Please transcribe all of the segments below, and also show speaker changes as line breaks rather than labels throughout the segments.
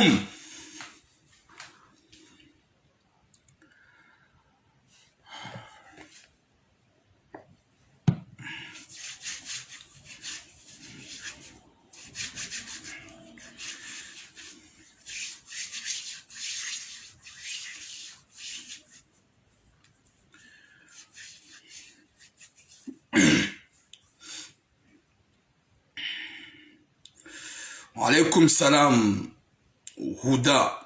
Boom. Alaikum salam. Huda.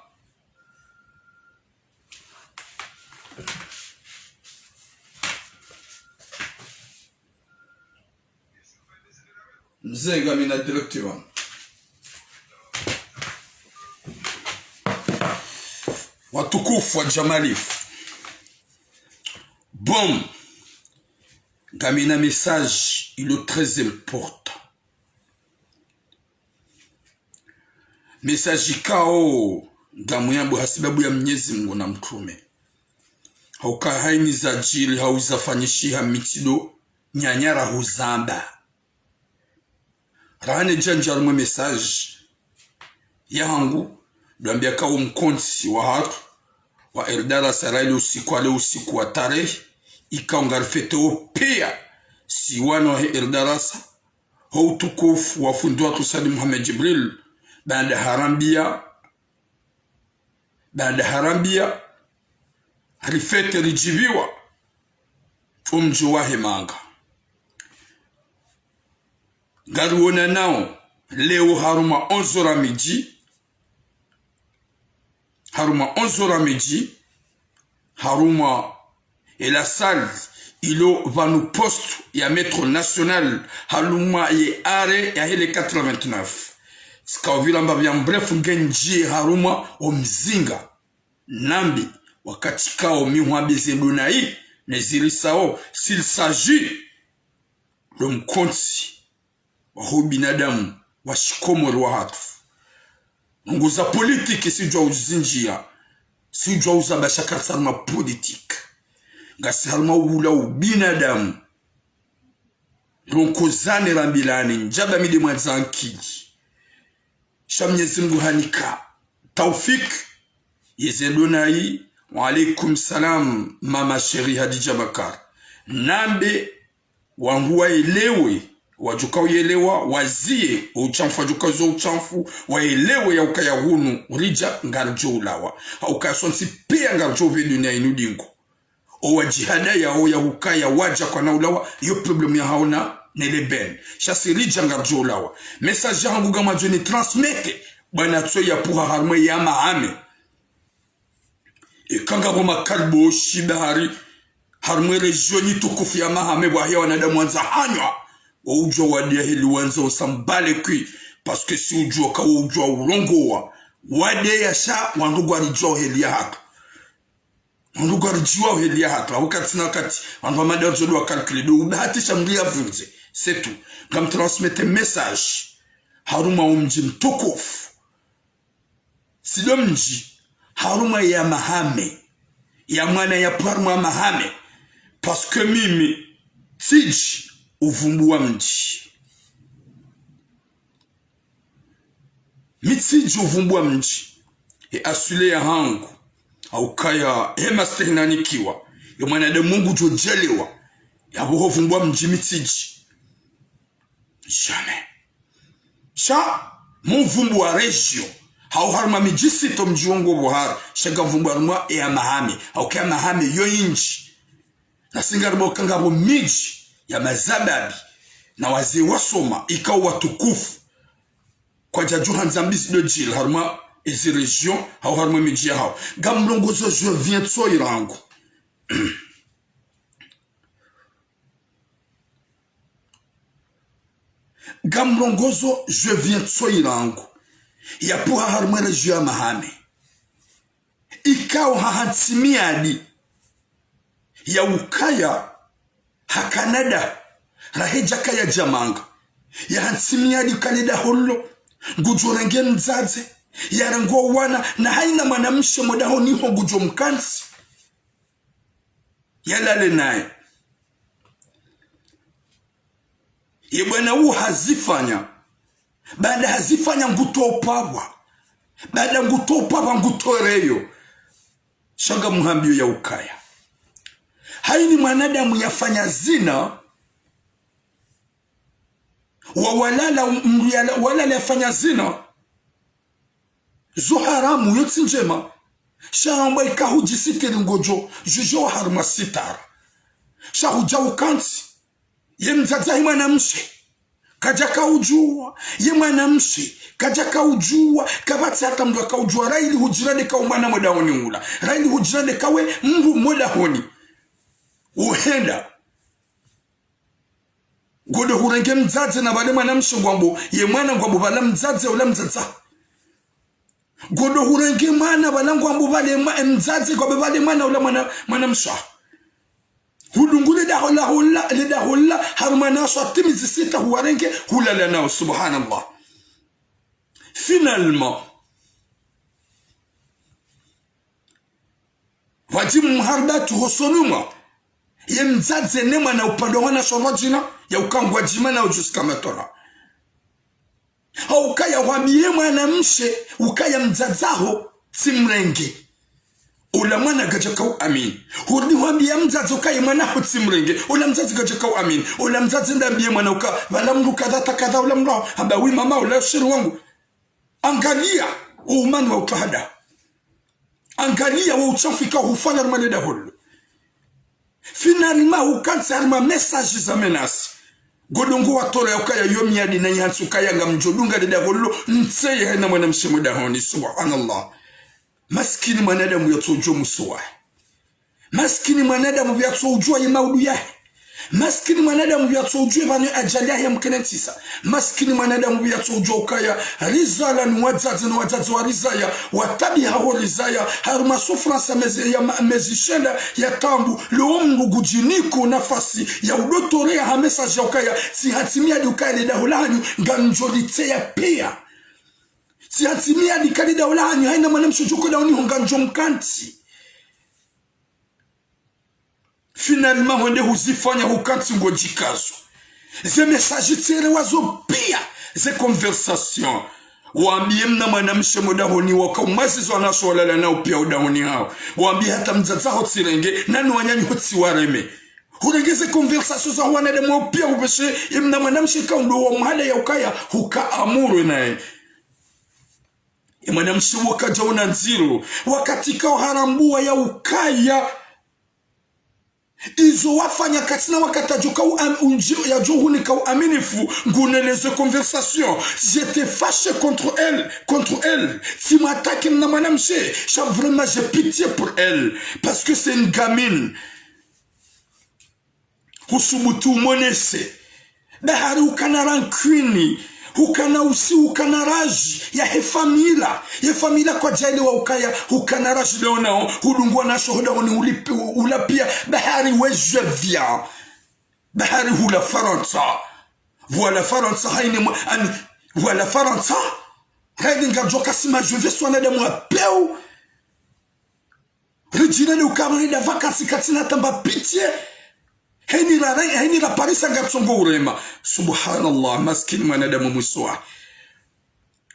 Mzenga mina directiva. Watukufu wa Jamalifu. Bon. Gamina message, il est très important. Message kao damu yangu hasibabu ya Mwenyezi Mungu na mtume. Hauka haini za jili hauzafanyishiha mitido nyanyara huzamba. Rahane janjar mwe message ya hangu duambia kao mkonsi wa hatu wa Erdara Sarayli usiku wa tarehe ikaungarifete opea si wano wa Erdarasa hau tukufu wa fundu watu Sadi Muhammad Jibril baada harambia rifete rijibiwa umji wahe manga garuona nao leo haruma 11 midi haruma et la salle ilo vanu poste ya metro national haluma ye are ya hele 89 skawvila mbavya mbrefu ngenji haruma omzinga nambi wakati kao mihuabeze donai nezirisao s'il s'agit de mkonsi wa binadamu wa shikomoro wa hatu nguza politiki sijua uzinjia sijua uzabasha karsarma politique ngasi halma ula ubinadamu ronkozane rambilani njaba mide mwanzankili Mwenyezi Mungu hanika taufik yezendonai. Wa alaikum salam mama sheri Hadija Bakar nambe wanguwa elewe wajuka uyelewa wazie uchamfu wajuka uzo uchamfu waelewe ya ukaya hunu rija ngarjo ulawa ukaya sonsi pia ngarjo ve dunia inudingo owa jihada ya oya ukaya waja kwa na ulawa yo problem ya haona nele ben shasi rija ngarjo ulawa message hangu gama joni transmete bwana tso ya puha harme ya mahame kanga goma kalbo shibahari harme regioni tukufu ya mahame wahia wanadamu wanza hanywa ujo wadia hili wanza usambale kui paske si ujo kawa ujo urongowa wade ya sha wandugu warijua hili ya hatu wandugu warijua hili ya hatu wakati na wakati wandugu wamada wajodu wa kalkulido ubehatisha mlia vunze setu kam transmete message haruma umji mtukufu sido mji haruma ya mahame ya mwana ya parma mahame paske mimi tiji uvumbua mji mitiji uvumbua mji asule ya hangu au kaya hema stehnanikiwa ya mwanadamu Mungu jojelewa ya buho vumbua mji mitiji jamais sha mvumbua regio hau harma mijisi to mjiungo buhar shaga vumbua rumwa ya mahame au kaya mahame yo inji na singarbo kangabo miji ya mazababi na wazee wasoma ikawa watukufu kwa jajuha nzambisi de jil harma ezi region hau harma miji ya hao gamlongozo je viens tso irangu gamlongozo je viens tso irangu ya puha harma region ya mahame ikawa hahansimiadi ya ukaya hakanada raheja kaya jamanga ya hansimiyadi kanida holo gujo rangia nzaze ya rango wana na haina manamshe modaho niho gujo mkansi ya lale nae yebwana hazifanya baada hazifanya nguto opawa baada ngutopa bangutoreyo shanga muhambio ya ukaya haini mwanadamu yafanya zina walala yafanya zina zo haramu yotsi njema shamba ikahujisitiri ngojo jujo harma sitara shahuja ukanti ye mzazahi mwanamshe kaja kaujua ye mwanamshe kaja kaujua kabati hata mdu akaujua raili hujirane ka umana moda honi ula raili hujirane kawe mdu moda honi uhenda godo hurenge mzaze na bale mwanamshe ngwambo ye mwana ngwambo bala mzaze ula mzaza godo hurenge mwana bala ngwambo bale mzaze kwa bale mwana ula mwanamshe hulungule da holla harmana swatimizi sita huwarenge hulala nao subhanallah. Finalement wajimu mharbatu hosonuma ye mzaze nema na upando wana shorojina ya ukangwa jima na ujuska matona ukaya wambie mwanamshe ukaya mzazaho simrenge ula mwana gajaka amin hurdi wambia mzazi ukaye mwana hutsimrenge ula mzazi gajaka amin ula mzazi ndambie mwana uka wala mru kadha ula mru hamba wi mama ula shiru wangu angalia umani wa utahada angalia wa uchafika hufanya maneda hulu finalement ukansa harma message za menasi godongo watore ukaya yomi yadi na yansu ukaya nga mjodunga deda hulu nseye hena mwana mshimu dahoni subhanallah. Maskini mwanadamu yatujua musuwa. Maskini mwanadamu yatujua ya maudu yahe. Maskini mwanadamu yatujua vanyo ajali yahe mkenetisa. Maskini mwanadamu yatujua ukaya rizala ni wazazi wa rizaya watabi haho rizaya haruma sufransa mezishenda ya tambu luomru gujiniku nafasi ya udotore ya hamesaji ya ukaya si hatimia di ukaya leda hulanyu ganjolite ya pia si hatimia di kalida ulanyu haina mwanamshujuko da unihonganjo mkanti. Finalement wende huzifanya hukanti ngojikazo ze message tere wazo pia ze conversation waambie mna mwanamshe modahoni waka umazizo anaswalala nao pia udahoni hao waambie hata mzaza hotsirenge nani wanyanyi hotsiwareme hurengeze conversation za wanadamu pia ubeshe mna mwanamshe kaundo wa mhada ya ukaya huka amuru nae mwanamshe wakaja una nziro wakati kao harambua ya ukaya izo wafanya katina wakatajuka ya johuni ka aminifu nguneleze conversation j'étais fâché contre elle si m'attaque na mwanamshe vraiment j'ai pitié pour elle parce que c'est une gamine husubutu monese bahari ukana rancune hukana usi hukana raji ya hefamila kwa jali wa ukaya hukana raji leo nao hudungua na shohoda wani ulapia bahari wejevia bahari hula Faransa voilà Faransa haini voilà Faransa haini ngajoka sima jeve swana de mwa peu rijina ni ukamani da vakansi katina tamba pitié Haini la parisa gatsongo urema subhanallah maskini mwanadamu muswa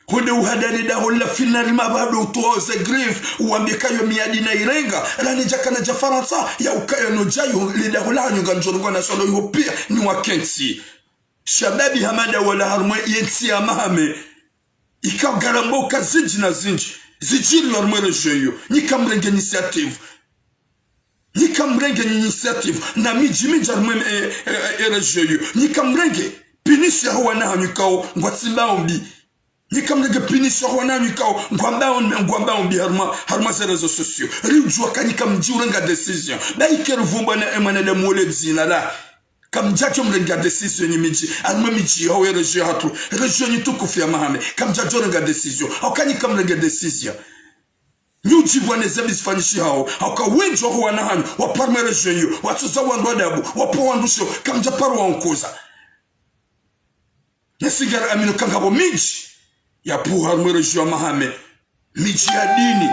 hunde uhadani da hola finalement bado utoze grief uambika yo miadi na irenga rani jaka na jafaransa ya ukaya no jayo lida hola nyunga njongo na solo yo pia ni wakensi shababi hamada wala harmo yensi amahame ikagarambo kazinji na zinji zijiri harmo jeyo nikamrenge initiative nikamrenge initiative na miji armem erejeyo nikamrenge pinisi ya wana hanyukao ngwatsibaombi nikamrenge pinisi ya wana hanyukao ngwambaombi harma za réseaux sociaux rijua kanika mjiurenga decision da ikeruvumba na emane de mole dzina la kamjacho mrenga decision ni miji arma miji ya erejeyo hatu erejeyo ni tukufia mahame kamjacho renga decision okani kamrenge decision nyuji bwane zebi zifanyishi hao hauka wenjo ho wanahanyu waparmere jenyo watuza wandu adabu wapo wandusho kamjaparu wa unkoza nesigara amino kangabo miji ya puha armere jenyo mahame miji ya dini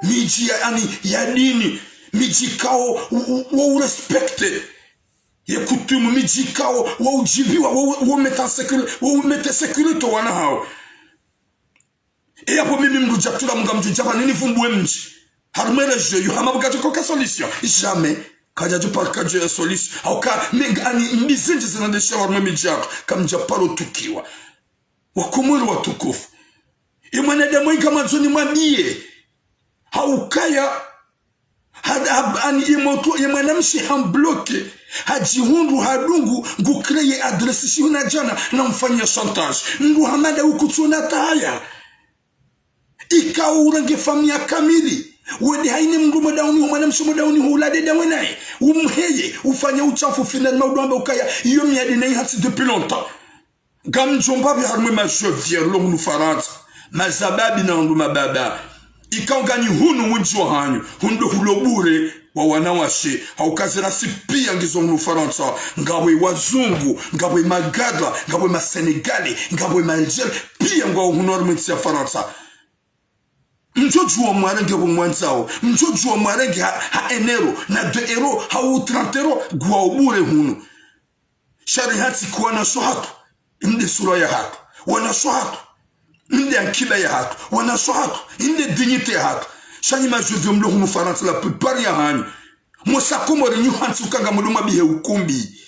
miji ya dini miji kao wa urespekte ya kutumu miji kao wa ujibiwa wa umete sekurito wanahao Et hapo mimi mruja tula mga mjujaba nini fumbue mji. Harumele je yu hamabuka tukoka solution. Jamais. Kaja tu par kaja ya solution. Hauka ani mbizinji zinandesha warume mijako. Kamja paro tukiwa. Wakumuru watukufu. Mwanadamu hii kama zoni mwambie. Haukaya. Ani imoto mwanamshi hambloke. Hajihundu hadungu ngukreye adresi shi unajana na mfanya chantage. Ndu hamada ukutuna tahaya. Ikawa urange famia kamili. Wede haine mndu madauni mwanamshi madauni hulade dawe nae. Umheye ufanya uchafu finalement udwamba ukaya. Iyo miadi na ihati depuis longtemps. Gamjomba bi harmwe ma chevière long nu faransa. Mazababi na ndu mababa. Ikaungani hunu wunjwa hanyu. Hundu hulobure wa wanawashe. Haukazira si pia ngizo nu faransa. Ngawe wazungu. Ngawe magada. Ngawe ma Senegali. Ngawe ma Algeria. Pia ngawe hunormenti ya faransa. Mjojua mwarenge mwanzao. Mjojua mwarenge ha enero. Na 2 euro. Ha u 30 euro. Gwa ubure hunu. Shari hati kuwa na sohatu. Inde sura ya hatu. Wana sohatu. Inde akiba ya hatu. Wana sohatu. Inde dignite ya hatu. Shani majuvyo mlo hunu faransa la plupart ya hanyu. Mosa komori nyu hansi ukanga mluma bihe ukumbi.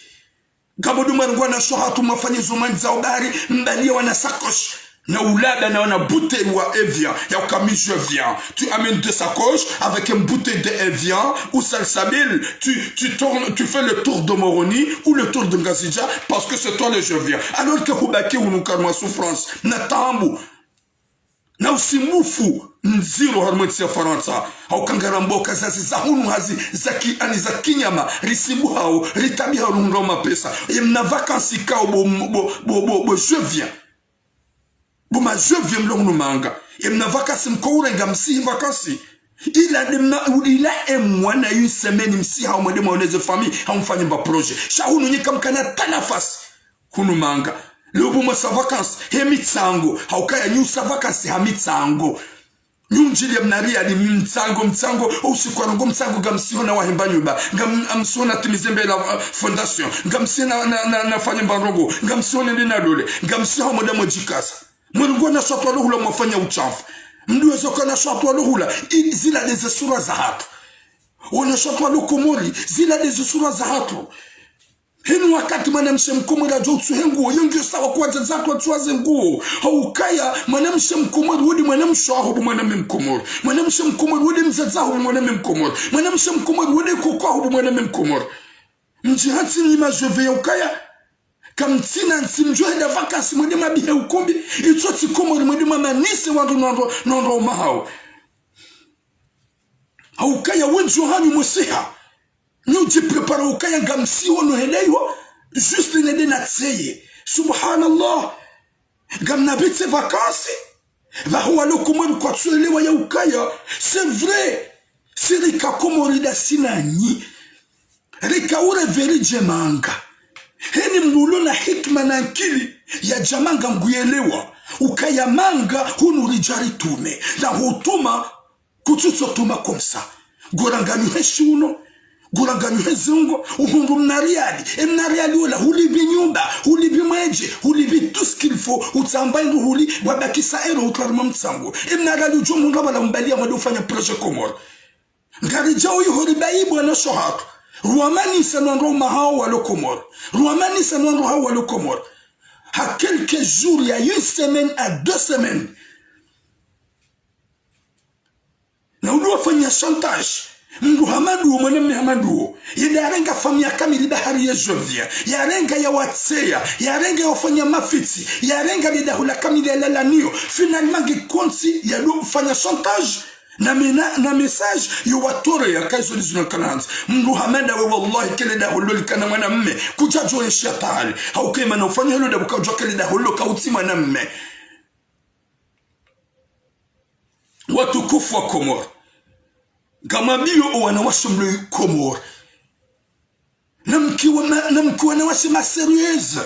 Gaboduma rungwa sohatu mafanye zomani za obari. Mbalia wana sakosh. Na oulada na wana bouteille wa Evian. Ya ukamish Evian. Tu amènes 2 sacoches avec une bouteille de Evian ou salsabil. Tu fais le tour de Moroni ou le tour de Ngazija parce que c'est toi le Evian. Alors que Hubaki ou Nukarma souffrance. Na tambu. Na usimufu. Nziro harmenti ya faransa. Hau kangarambo kazazi za hunu hazi. Zaki ani za kinyama. Risibu hao. Ritabi hao nungoma pesa. Mna vakansi kao bo Evian. Buma je viens mlongo manga. Mna vakansi mkoure nga msi vakansi. Il a un mois na une semaine msi hao mwede maoneze famille. Hao mfanye mba projet. Shahunu nye kamkana tanafasi. Hunu manga. Leo buma sa vakansi. Hemitsango. Hao kaya nyu sa vakansi hamitsango. Nyunjili ya mnaria ni mtsango. Usiku wangu mtsango gamsiho na wahimba nyumba. Gamsiho na timizembe la fondation. Gamsiho na fanye mbarongo. Gamsiho nende na dole. Gamsiho mwede mwajikasa. Mwengu na shatu waluhula mwafanya uchafu. Mduwe zoka na shatu waluhula. Zila deze sura za hatu. Wana shatu walukumuri. Zila deze sura za hatu. Hinu wakati mwanamshe mkumuri ajotsu henguo. Yungi sawa kwa jazatu watuwaze nguo. Haukaya mwanamshe mkumuri. Wudi mwanamshe ahubu mwaname mkumuri. Mwanamshe mkumuri. Wudi mzaza ahubu mwaname mkumuri. Mwanamshe mkumuri. Wudi kukwa ahubu mwaname mkumuri. Mjihati nima jove ya ukaya. Kamtina nsimjwe da vakansi mwede mabihe ukumbi. Itoti komori mwede mamanisi wandu nondo mahao. Haukaya wenjo hanyu musiha. Nyuji prepara ukaya gamsi wano heleiwa. Juste nede natseye. Subhanallah. Gamnabitse vakansi. Vahuwa lo komori kwa tsuelewa ya ukaya. C'est vrai. Si rika komori da sinanyi. Rika ure veri jemanga. Heni mnulo na hikma na akili ya jamanga nguyelewa. Ukaya manga hunu rijari tume. Na hutuma kututso tuma komsa. Goranganyu heshi uno. Goranganyu hezungo. Uhundu mnariali. Mnariali ula hulibi nyumba. Hulibi mweje. Hulibi tout ce qu'il faut. Utambaindu huli. Wabakisa ero utarima mtsango. Mnariali ujumu ngabala mbalia mwade ufanya projet komor. Ngarijao yuhoribaibu wana shohatu. Ruamani sanwandro mahao walo komor. Ruamani sanwandro hao walo komor. À quelques jours, il y a 1 semaine à 2 semaines. Na uduwa fanya chantage. Mndu hamadu mwaname hamadu. Yarenga famia kamili bahari ya Jovia. Yarenga ya watseya. Yarenga ya wafanya mafiti. Yarenga ya dahula kamili ya lalaniyo. Finalement, gekonsi ya do fanya chantage. Na message yo watore ya kaizo lizuna kananza. Mndu hamada we wallahi kele da holo likana mwana mme. Kuchajo ya shatali. Haukema na ufanya hilo da bukajwa kele da holo kauti mwana mme. Watukufu wa Komor. Gamabio wanawashe mlo Komor. Namkiwa na washe maserieuse.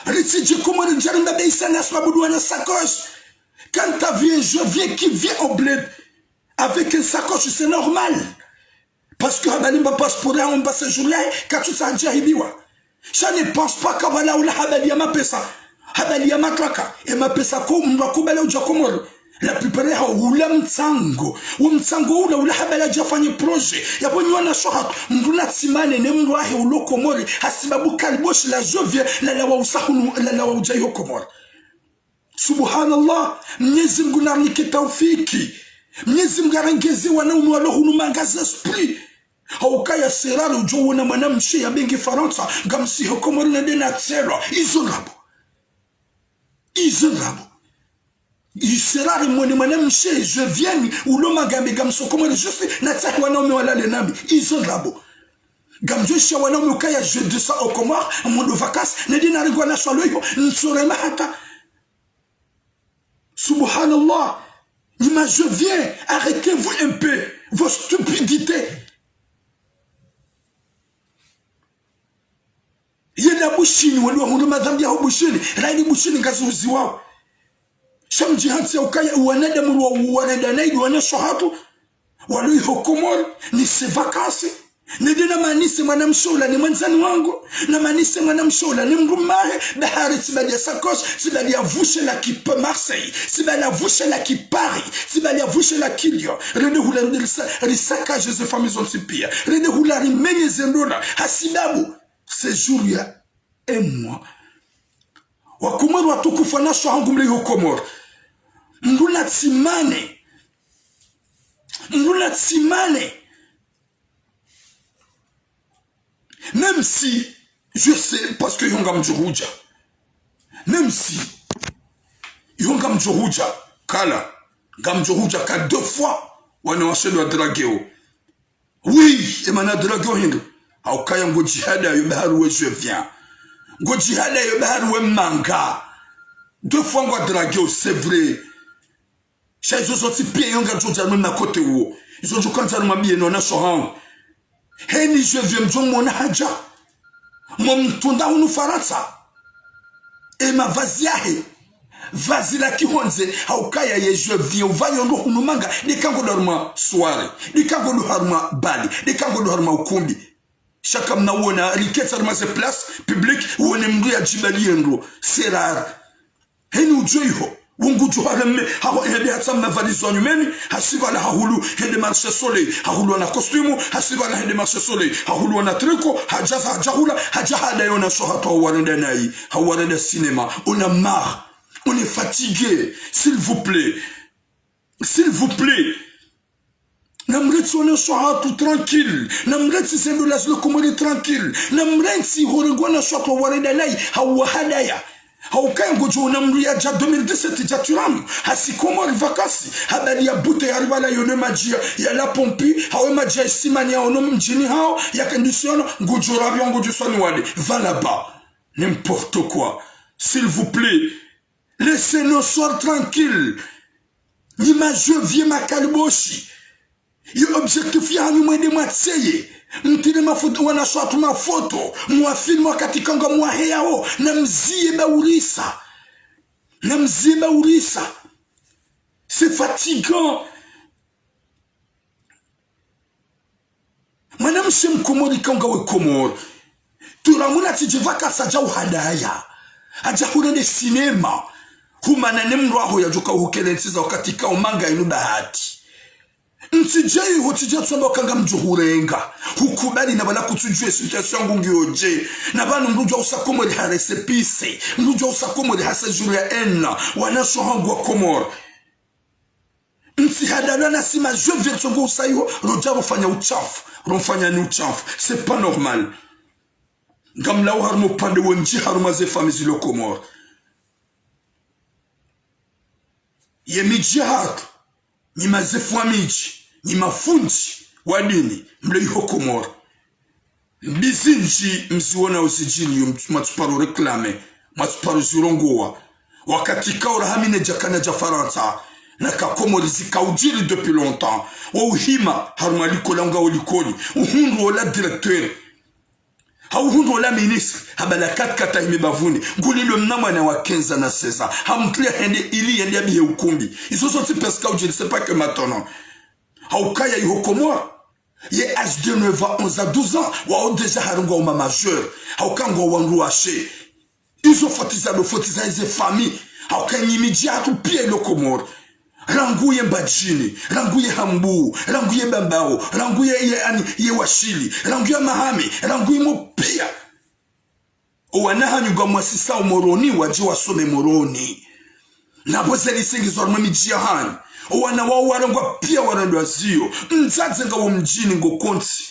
Ritiji Komor jarinda beisa na swabudu wana sacoche. Quand t'as vu un Jovien qui vient au bled avec une sacoche, c'est normal. Parce que Habalimba passe pour là, on passe un jour là, quand tu s'en jahibiwa. Je ne pense pas qu'à voilà où la Habalia ma pesa. Habalia ma traka. Et ma pesa ko, m'va kubala ou jakomor. la plupart yao ula mtsango ula habala jafanye projet yabonyo na shohat mnduna tsimane ne mndu ahe ulokomori hasibabu kalbosh la jovie la wa usahunu la wa ujayo komori. Subhanallah, Mwenyezi Mungu narnike taufiki, Mwenyezi Mungu arengeze wanaume walohunu mangaza esprit. Haukaya serari ujo na mwanamshi ya bengi Faransa gamsi hokomori na dena tselo izolabo Iserari mwene mwanamshi je viens uloma gambe gamso komori juste na tsaki wanaume walale nami izolabo gamjosha wanaume ukaya je de ça au Comore mondo vacances ne dena rigwa na swalo hiyo nsorema hata. Subhanallah, je viens, arrêtez-vous un peu, vos stupidités. Yena bushini, waliwa hundu madhambi ya bushini, raini bushini ngazi uziwao. Shamji hansi ya ukaya, uwanada muru wa uwanada naidi, wana shohatu, walui hokomori, nisi vakasi. Nedena manise mwanamshola ni mwanzani wangu, na manise mwanamshola ni mrumahe, bahari sibali ya Sakosh, sibali ya vushe la ki Marseille, sibali ya vushe la ki Paris, sibali ya vushe la ki Lyon, rende hula risaka jeze famizon sipia, rende hula rimenye zendola, hasibabu, séjour ya mois. Wakumari watukufu wanasho hangumle yu Komoro, mruna tsimane, même si, je sais, parce que Yongam Djorouja, même si, Yongam Djorouja, Kala, Gam Djorouja, ka 2 fois, on a enchaîné à draguer. Oui, et mana draguer hindu. Au kaya ngo jihada yobaharu je viens. Ngo jihada yobaharu manga. 2 fois ngo draguer, c'est vrai. Chez eux sorti pied Yongam Djorouja même à côté où. Ils ont joué quand ça m'a bien on a sohang. Heni je viens mjomona haja momtunda hunu Faransa ema vazi yahe vazi la kihonze haukaya ye je viens uvayo ndo hunu manga nikango dorma soirée nikango do harma bali nikango do harma ukumbi shaka mnaona riketsa harma se place publique uone mndu ya jibali ndo c'est rare heni ujoiho Wunguju harame hawo hede hatsam na valizo nyumeni hasiba la hahulu hede marché soleil hahulu na costume hasiba la hede marché soleil hahulu na tricot hajaza hajahula hajahada yona sohato warenda nai hawarenda cinéma on a marre on est fatigué s'il vous plaît namreti on sohato tranquille namreti sendo las le komori tranquille namreti horengwana sohato warenda nai hawahadaya Haukai ngojo namruya ja 2017 ja turam hasikomori vakasi habari ya bute ya rivala yone majia ya la pompi hawe majia simani ya ono mjini hao ya condition ngojo rabia ngojo soni wale va là-bas n'importe quoi s'il vous plaît laissez-nous soir tranquille ni ma je viens ma kalboshi yo objectif ya ni mwende mwatseye mtine mafoto wana shot mafoto mwa film wakati kanga mwa heao na mzie baurisa c'est fatigant madame shem komori kanga we Komoro turamuna tijivaka saja uhadaya aja hurende cinema humana nemro aho yajuka ukelentsiza wakati ka umanga inu bahati Ntijei hotija tsomba kanga mjuhurenga hukubali na bala kutujue situation ngungioje na bana mrujo usakomori ha resepise mrujo usakomori ha séjour ya enna wanasho hangwa Komoro ntihadana na sima je viens tsongo usayo roja rofanya uchafu c'est pas normal gamla harmo pande wonji harma ze famille lo Komoro yemijihad ni mazefu wa miji ni mafundi wa dini mle yuho Komoro mbizinji mziwona usijili matuparo reklame matuparo zirongowa wakati kaura hamine jakana ja Faransa na ka Komoro zikaujili depuis longtemps wa uhima harumaliko langa olikoli uhundu wala directeur hauhundu wala ministre habala kata hime bavuni ngulilo mnamwana wa Kenza na César hamtlia hende ili yende abihe ukumbi iso soti peska ujili c'est pas que maintenant haukaya yuho Komoro ye âge de 9 ans 11 à 12 ans wa déjà harunga uma majeur haukango wangu ashe iso fotiza do fotiza ize famille haukanyimiji hatu pia ilo Komoro ranguye mbajini, ranguye hambu, ranguye bambao, ranguye ye washili, ranguye mahame, ranguye mopia. Owanahanyu mwasisa umoroni waje wasome moroni. Naboze lisengizo armami jihani. Owana wao warangwa pia warandwa zio. Nzaze nga mjini ngo konti.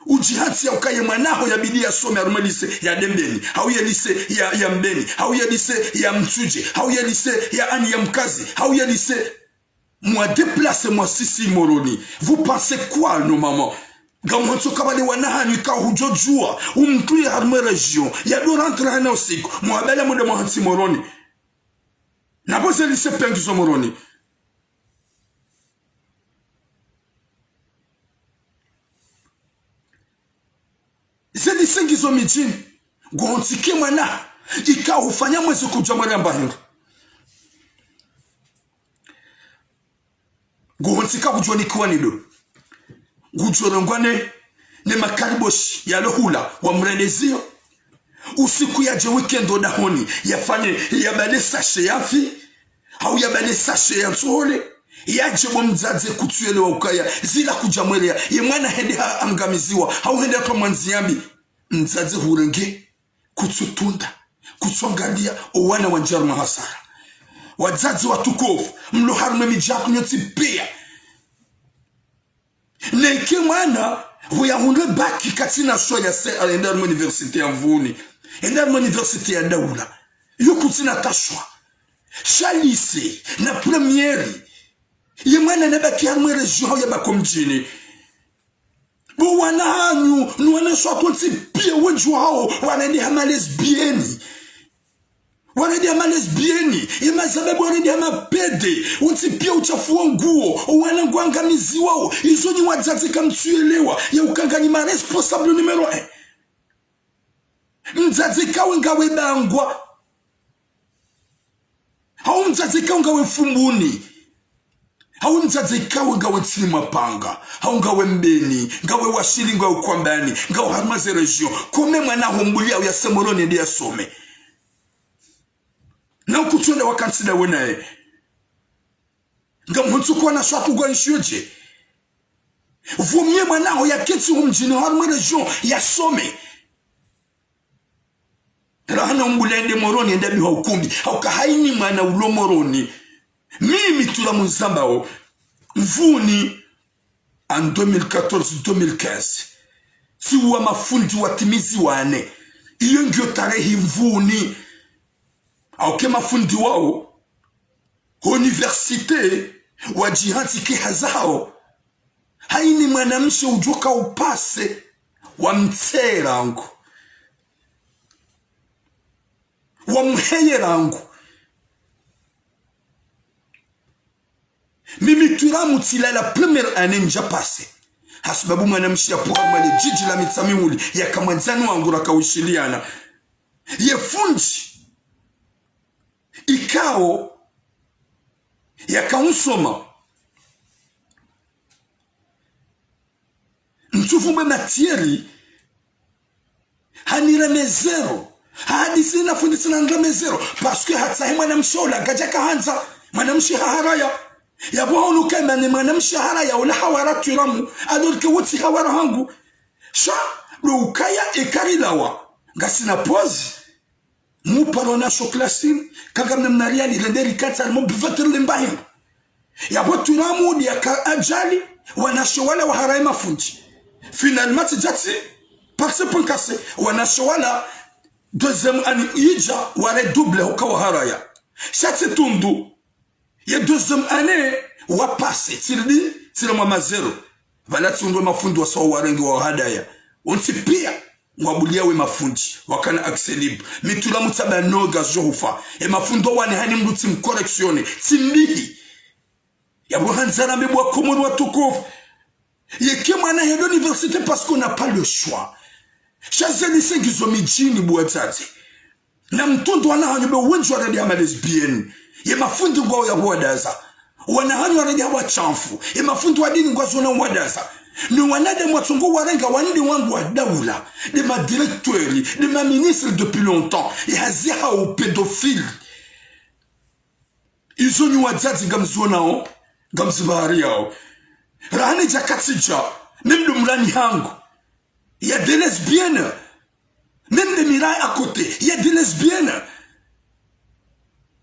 Ujihati ya ukaye mwanaho ya bidi ya some aruma lise ya dembeni. Hau ya lise ya mbeni. Hau ya lise ya mtuje. Hau ya lise ya ani ya mkazi. Hau ya lise mwa déplace moi sisi moroni. Vous pensez quoi nos mamans? Gamonso kabale wanahanyu ka hujojua. Umkli arma region. Ya do rentre hana usiku. Mwabela mwede mwahansi moroni. Naboze lise pengizo moroni. Zeli sengizo mijini. Guhontike mwana. Ika ufanya mwezi kujamwari ambahinga. Guhontika kujoni kuwa nido. Gujorongwane ne makariboshi ya lohula wa mrenezio. Usiku ya je weekend odahoni yafanye yabale sashe yafi. Hau yabale sashe ya nsuhole. Yaje mzaze kutuele wa ukaya zila kujamwelea ye mwana hende ha angamiziwa hau hende kwa mwanziyambi mzaze hurenge kututunda kutsongalia owana wanjarma hasara wazazi watukofu mlo harume mijaku nyoti pia neke mwana huya hunde baki katina shoya ya se alenda arma universite ya mvuni enda arma universite ya daula yu kutina tashwa shalise na premieri ye mwana nabaki hamwe region ya bakomjini bo wana hanyu nuwana shwatonti pia wenju hao wanende hama lesbieni ye mazababu wanende hama pede unti pia uchafuwa nguo wana nguangamizi wao izo ni wazazi kamtuelewa ya ukanganyi ma responsable numero 1 mzazi kawe ngawe bangwa hau mzazi kawe ngawe fumbuni hau mzazi kawe ngawe tsili mapanga hau ngawe mbeni ngawe washili ngawe kwambani ngawe harmaze region kome mwana humbulia ya semoloni ndi ya some na ukutunde wakansida wenae ngamuntu kwa na shwaku gwa nshioje vumye mwanaho ya keti humjini harmaze region ya some rahana umbulende moroni ndabi wa ukumbi hauka haini mwana ulo moroni mimi tula muzambao mvuni en 2014-2015 tiwa mafundi watimizi wane iyo ngyo tarehi mvuni auke mafundi wao universite wajihanti kihazao haini mwanamshe ujoka upase wa mterangu wa mheyerangu mimi turamu tila la première année nja passé hasbabu mwanamshi ya programme le jiji la mitsamimuli ya kamwanzani wangu rakawishiliana ye funji ikao ya kaunsoma mtufumbe matieri hanireme zero hadisi na fundisi na ngreme zero parce que hatsahi mwanamshola gajaka hanza mwanamshi haraya ya bwahulu kema ni mwanamshi haraya ula hawara turamu adolke wuti hawara hangu sha lukaya ikarilawa ngasina pose mupalona shoklasim kagamna mnariani renderi kata almo bivatir limbahin ya bwa turamu ya ka ajali wanashowala wa harai mafunji finalement tijati parce pankase wanashowala deuxième année ija wale double ukawa haraya shati tundu ya deuxième année wapase tili mama zero vala tundu mafundi wasawa warengi wa hadaya unti pia wabulia we mafundi wakana akselib mitula mutaba noga johufa mafundo wane hani mduti mkoreksione timbihi ya buhanzana mbwa komodo watukufu yeke mwana ya l'université parce qu'on n'a pas le choix chazeni sengizo mijini buwatati na mtundu wanahanyube wenju waredi hama lesbieni ye mafundi ngwao ya wadaza wanahanyu waredi hawa chanfu ye mafundi wadini ngwa zona wadaza ni wanade mwatungu warenga wanidi wangu wa daula de ma directeurs de ma ministre depuis longtemps et haziha au pédophile izo ni wadazi gamzona on gamzibari yao rani jakatija même de mlani hangu il y a des lesbiennes même des mirailles à côté il y a des lesbiennes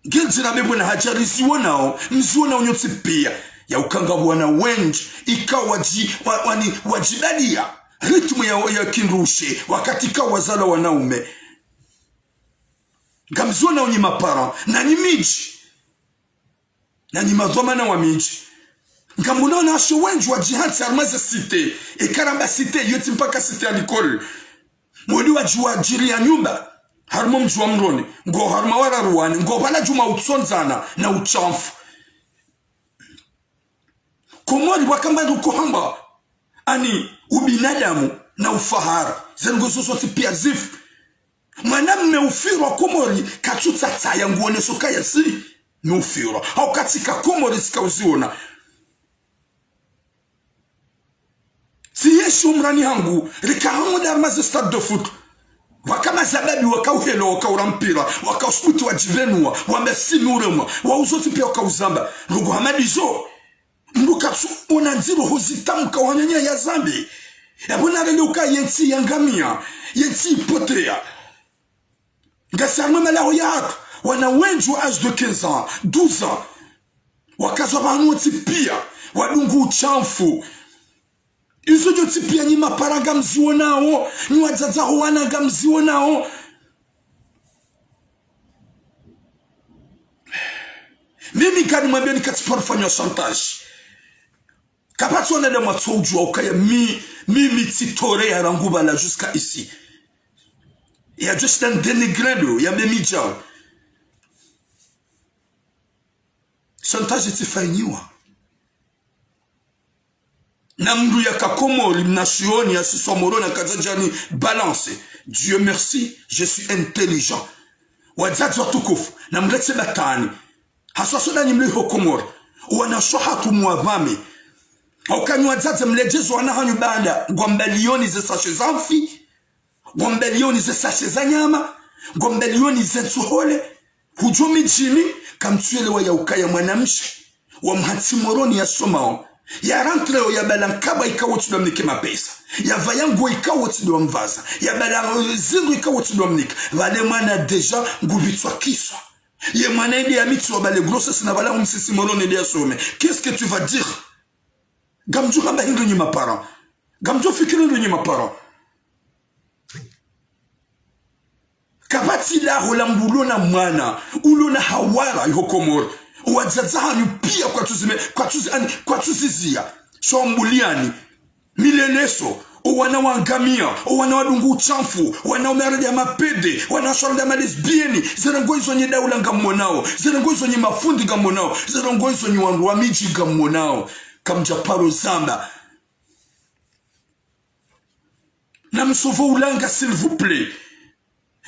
gilzira bebona hajari ziwonao mziwonao nyotsi pia ya ukanga bwana wengi ikawa wajidalia ritmu ya kindushe wakati kawa zala wanaume gamzona unyi mapara na ni miji na ni madhomana wa miji ngamuna na asho wengi wa jihad sarmaze cité e karamba cité yoti mpaka cité alikol mwodi wa jiri ya nyumba harmo mjua mroni ngo harma wala ruwani ngo bala juma utsonzana na uchamfu komori wakamba ndukuhamba ani ubinadamu na ufahara zengozo sote pia zifu mwanamme ufirwa komori katutata ya nguone soka ya siri ni ufirwa au katika komori sika uziona si yeshi umrani hangu rika hangu da armaze stade de foot wakama zababi wakauhelo wakauраmpira wakausputi wajivenua wamesimurema wauzoti pia wakauzamba rugu hamadizo mrukatsu onanziro hozitamuka wanyanya ya zambi yabona leuka yenti yangamia yenti potea ngasarma malaho yak wana wenju âge de 15 ans 12 ans wakazo banoti pia wadungu uchamfu izo joti pia ni maparanga mzionao ni wazaza wanaga mzionao mimi kani mwambia nikatipafanya chantage kapati on est de moi ujua ukaya mi titore ya ranguba la jusqu'à ici. Il y a juste un dénigré il y a même midja. Chantage iti fanyiwa. Namru ya kakomori mnashioni ya sisomoro na kazajani balance. Dieu merci, je suis intelligent. Wazazi watukufu na mlete batani. Haswasoda ni mli hokomori. Wanashohatu muavami. Aukanywa zaze mlejezo wanahanyu banda gombelioni ze sashe zamfi, gombelioni ze sashe za nyama, gombelioni ze tsuhole, hujumi chini kamtuele wa ya ukaya mwanamshi wa mhatimoroni ya somao ya rentreo ya balankaba ikawo tudomnike mapesa ya vayangu ikawo tudomvaza ya balanzindu ikawo tudomnike vale mwana deja ngubitswa kiswa ye mwana ide ya mitwa bale grossesse na bala umsisi moroni de some. Qu'est-ce que tu vas dire? Gamjo kamba hindu ni mapara. Gamjo fikiri hindu ni mapara. Kabati la holambulo na mwana. Ulo na hawara yokomoro. Uwadzaza hanyu pia kwa tuzizia. Shombuliani. Mileleso. Wana wangamia. Wana wadungu uchamfu. Wana umeradi ya mapede. Wana shorda ya malesbieni. Zerango izo nye daula nga mwanao. Zerango izo nye mafundi nga mwanao. Zerango izo nye wangu wa miji nga mwanao. Kamjaparo zamba. Namsovo ulanga s'il vous plaît.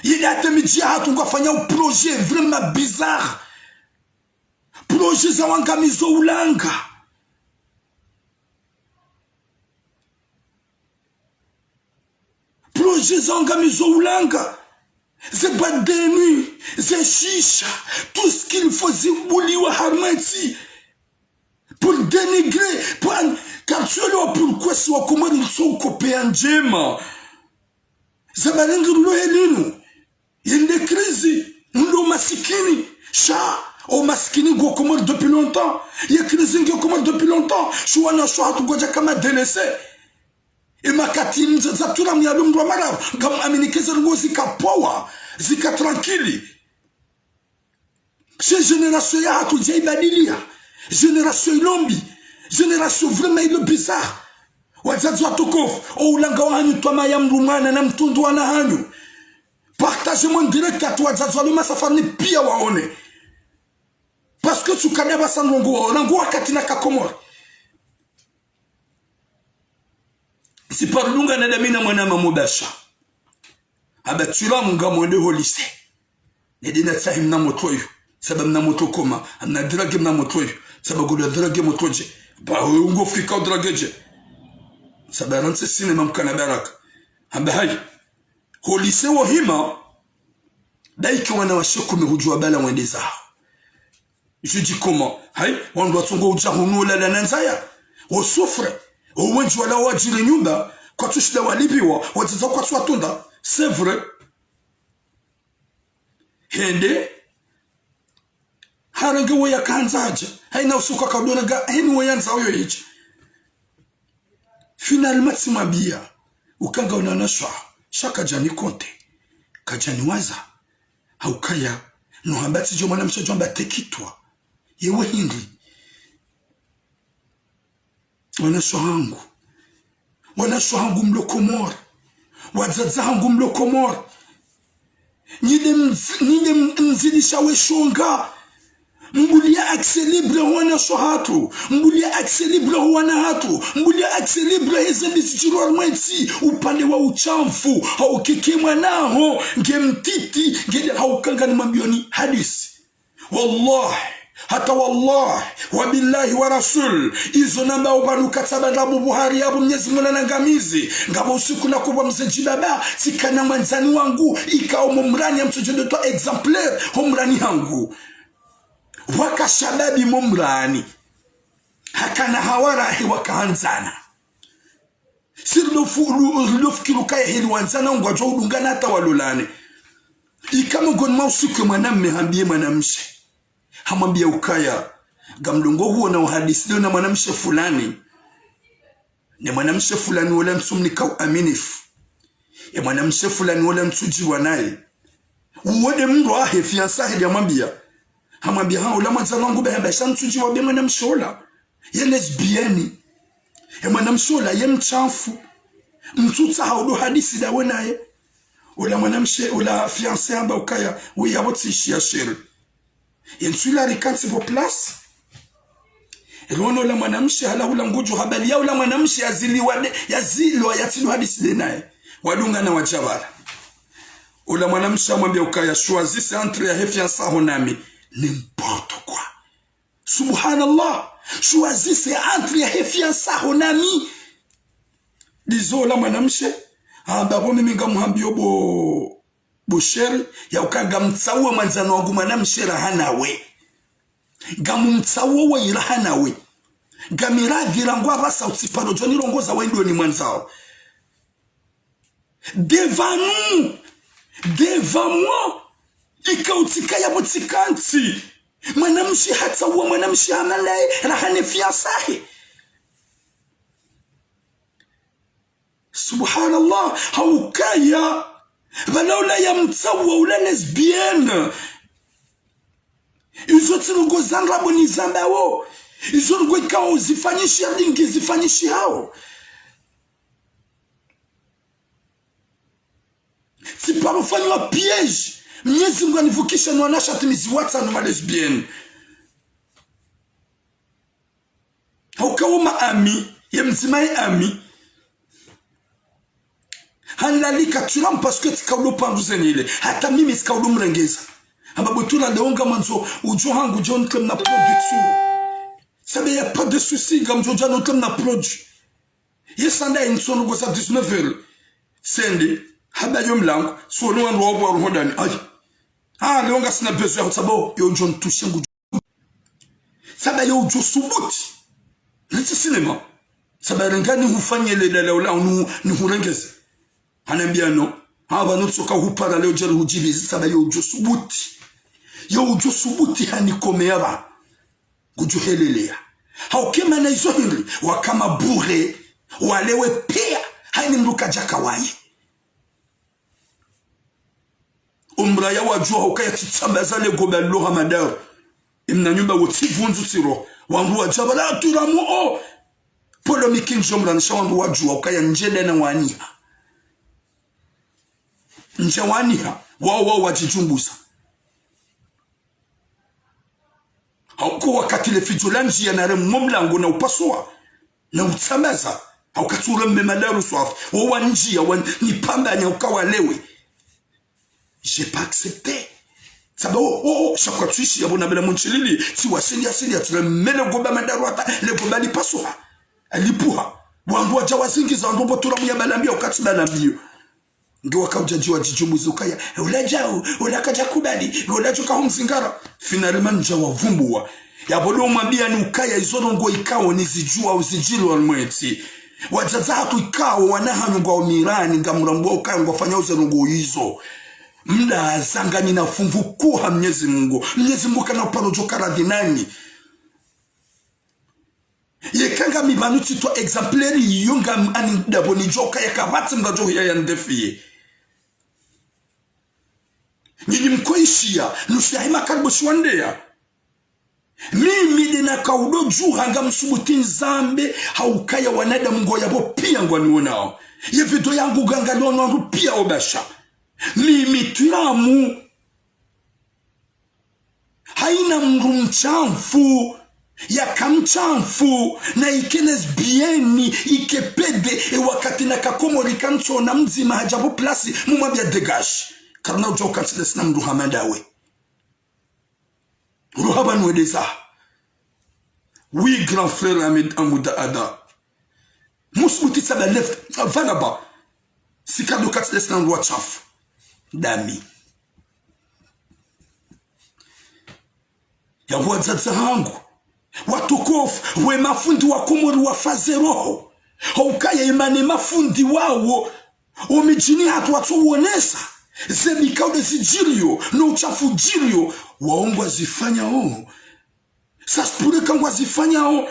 Il y a des médias qui ont fait un projet vraiment bizarre. Projet za wangamizo ulanga. Projet za wangamizo ulanga. C'est pas de nuit. C'est chicha. Tout ce qu'il faut c'est bouliwa harmati. Pour dénigrer, car tu es pourquoi si on commande ils sont copiés en djema. Ça va rendre le helino. Il y a une crise. Nous masikini. Cha. Au masikini go commande depuis longtemps. Il y a crise qui commande depuis longtemps. Chouana choua tu goja kama délaissé. Et ma katine za tout la mialum doit malade. Comme américain ça ngo zika power. Zika tranquille. Ces générations ya tu jai badilia. Génération ilombi, génération vraiment ilo bizarre. Wazazi watukufu, ulanga wa hanyu tuwa maya mrumana na mtundu wana hanyu. Partagez-moi direct à toi, wazazi waluma safari pia waone. Parce que tu kaneba sanongo wa, nango wakati na kakomori. Si parlunga na damina mwana mamudasha. Abatula munga mwende holise. Nedina tsahim na motoyo. Sabam na moto koma, amna drage na motoyo. Sabagola drage motoje. Ba ungo fika drageje. Sabaranse sinema mkana baraka. Hamba hai. Holise wahima. Daiki wana washoku mehujua bala wendeza. Je dis comment? Hai, on doit songo ujahunu la nanzaya. O souffre. O wenji wala wajire nyumba. Kwa tushida walibiwa. Waziza kwa tuwatunda. C'est vrai. Hende. Harange waya kanzaja. Haina usuka kabdona ga. Heni wayanza uyo hichi. Finalement simabia. Ukanga unanashwa. Shaka jani konte. Kajani waza. Haukaya. Nuhambati jo mwanamsha jomba tekitwa. Yewe hindi. Wanashwa hangu mlokomor. Wazaza hangu mlokomor. Nide mzidisha we shonga. Mbulia akse libre wanashwa hatu. Mbulia akse libre wana hatu. Mbulia akse libre hezebisi jiruwa mwensi. Upande wa uchamfu. Haukike mwanaho. Nge mtiti. Nge haukanga ni mambioni hadisi. Wallahi. Hata wallahi, wabillahi wa rasul, izo namba ubanu kataba rabu Buhari yabu Mwenyezi Mungu anangamizi. Ngabo usiku na kubwa mseji baba, sikana mwanzani wangu, ikao mumrani ya mtoto to exemplaire, humrani hangu. Waka shababi mumrani. Hakana hawara wakaanzana. Sirlofu kaya hili wanzana ungu wajua udungana hata walulane. Ikama gonma usiku mwanamme hambie mwanamshe. Hamambia ukaya gamlongo huo na uhadisi leo na mwanamshe fulani ni mwanamshe fulani wala msumnika uaminifu ya mwanamshe fulani wala msuji wanaye uwode mndo ahe fiansahe ya mwambia hamambia haa ula mwanzano wangu behembesha msuji wabe mwanamshe ula ye lesbieni ya mwanamshe ula ye mchafu mtuta haudo hadisi dawe naye ula mwanamshe ula fiansahe amba ukaya uya wotsi ishia shiri yensu la rikansi vo place elono la mwanamshi hala hula ngujo habali yao la mwanamshi yaziliwa yatilu hadisi denaye wadunga na wajabara ula mwanamshi amwambia ukaya choisisse entre ya hefiansa honami n'importe quoi subhanallah choisisse entre ya hefiansa honami dizo la mwanamshi ambabo mimi ngamuhambio bosheri ya ukaga mtsawo manzano wangu mwanamshira hanawe gamu mtsawo wa ila hanawe gamiragira ngwa basa utiparo joni rongoza wendo ni mwanzao devant moi ikautika ya botikanti mwanamshi hata wa mwanamshi amalaye rahane fiasahi subhanallah haukaya Balaula ya mtsawa ula lesbienne. Izo tsirugo zanrabo ni zambawo. Izo rugo ikao zifanyishi ya lingi zifanyishi hao. Si parofanywa piège. Mnyezi Mungu anivukisha nuanasha timizi watsa numa lesbienne. Haukauma ami. Ya mzimae ami. Hanlalika tulam parce que tikaudo pandu zenile hata mimi tikaudo mrengeza ambapo tuna leonga manzo ujo hangu John comme na production sabe ya pas de souci comme John comme na produit yesanda insono go sa 19h sende haba yo mlango so no wan wo hodani ay leonga sina besoin ya sabo yo John tushengu sabe yo ujo subuti nti sinema sabe rengani hufanye le la ni hurengeza Hanambia no. Hawa nutsoka hupara leo jari hujibizi saba yo ujo subuti hanikomeyaba. Kujuhelelea. Haukema na izo hili. Wakama bure. Walewe pia. Haini mruka jaka wae. Umraya wajua haukaya titamba zale gobe loha madao. Imna nyumba wotivunzu tiro. Wangu wajabala aturamu o. Polo mikinjomra nisha wangu wajua haukaya njele na waniha. Njawaniha wao wajichunguza hauko wakati le fijolanji ya nare mumlango na upasua na utsameza haukatura mmemadaru swaf wao njia nipamba nya ukawa lewe j'ai pas accepté sabo shakwa tuishi yabona bela munchilili si wasili asili atule mele goba madaru hata le goba lipasua alipuha wangu wajawazingi za ndombo turamu ya balambia wakati balambio ndio wakaujajiwa jijubuzi ukaya ulajao ulakaja kubali ulajuka humzingara finalement nja wavumbua yabodo mwambia ni ukaya izorongo ikao nizijua uzijilo almweti wajaza hatu ikao wanahanyu ngwa umirani ngamurambua ukaya ngwafanya uzerongo hizo mda zangani na funvukuha Mwenyezi Mungu kana uparojo karadinani yekanga mibanu tito exemplary yunga ani daboni joka yakabati mdajo ya yandefiye nyinyi mkoishia nushahima karbo shwandea mimi dina kaudo juu hanga msubutin zambe haukaya wanada mgo yabo pia ngwaniwonao ye video yangu gangalono wangu pia obasha mimi tiramu haina mru mchamfu yakamchamfu na ikenes bieni ikepede wakati na kakomori kancho na mzima hajabu plasi mumabia degash karna ujo kansiles na mru hamandawe ruhaban wedeza oui grand frère Ahmed Amouda Ada musbuti saba left vanaba sikado kansiles na mru wachafu dami ya wazaza hangu watukofu we mafundi wa kumuri wafaze roho haukaya imane mafundi wao umijini hatu watu uonesa zemi kaude zijirio no uchafu jirio waongwa zifanya saspure kangwa zifanya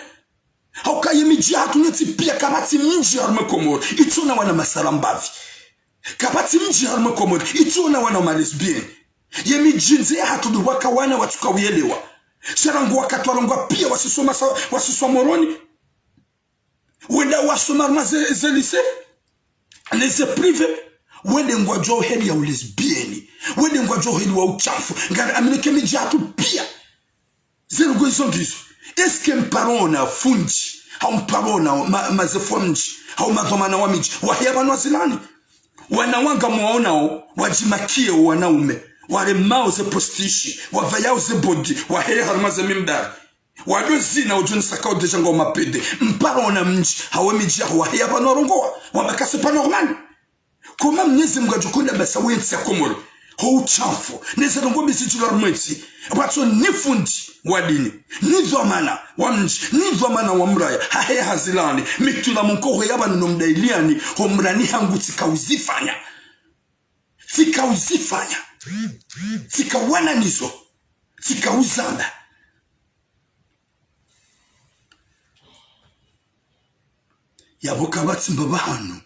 haukaya miji hatu nyeti pia kabati mji harme komori itona wana masarambavi kabati mji harme komori itona wana malesbien yemi jinze hatu duwaka wana watuka uyelewa sharangu wakatwarangwa pia wasiswa moroni wenda wasoma maze lise lise prive wende ngwa jo heli ya ulesbieni wende ngwa jo heli wa uchafu ngari aminike miji hatu pia zerugo isongizo eske mparona funji hau mparona mazefomji hau madhomana wa miji wahiyabano wazilani wanawanga mwaonao wajimakie wanaume wale mao ze postishi wavayao ze bodi waheya harmaze mimdari wado zina ujuni sakao deja ngo mapede mparona mji hawe miji yahu waheya panorongoa wamakase panormani kuma Mwenyezi Mungu ajukonda basa wensi ya komoro ho uchafu neza ngo bisichula rumwezi wato nifundi wadini nidhomana wa mji nidhomana wa mraya haheya hazilani mitula munkoho yabanu nomdailiani homrani hangu tikauzifanya tikawana nizo tikauzamba yaboka batsi mbaba hano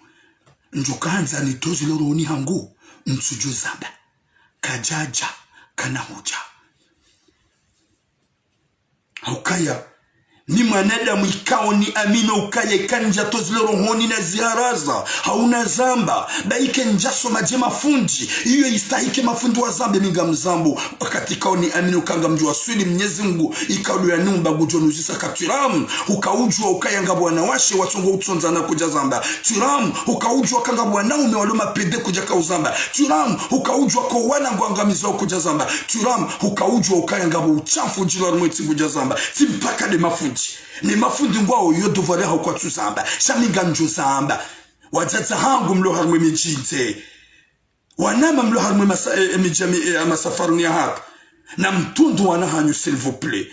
njukanza ni tozi loroni hangu nsujuzamba kajaja kanahuja haukaya ni mwanadamu ikao ni amino ukaya ikanja tozi lorohoni na ziharaza hauna zamba baike njaso majema fundi iyo istahike mafundi wa zambe minga mzambu wakati ikao ni amino ukanga mjua swili Mwenyezi Mungu ikaudu ya numba gujonuzisa katiramu ukaujua ukaya ngabu wanawashe watongo utsonza na kuja zamba tiramu ukaujua kangabu wanaume waloma pede kuja kauzamba tiramu ukaujua kwa wana nguangamiza kuja zamba tiramu ukaujua ukaya ngabu uchafu jilor mweti kuja zamba timpaka de mafundi ni mafundi ngwao yodo vale hau kwa tuzamba shaminga njo zamba wajaza hangu mlo harmwe mijinte wanama mlo harmwe masafaruni ya hapa na mtundu wanahanyu s'il vous plaît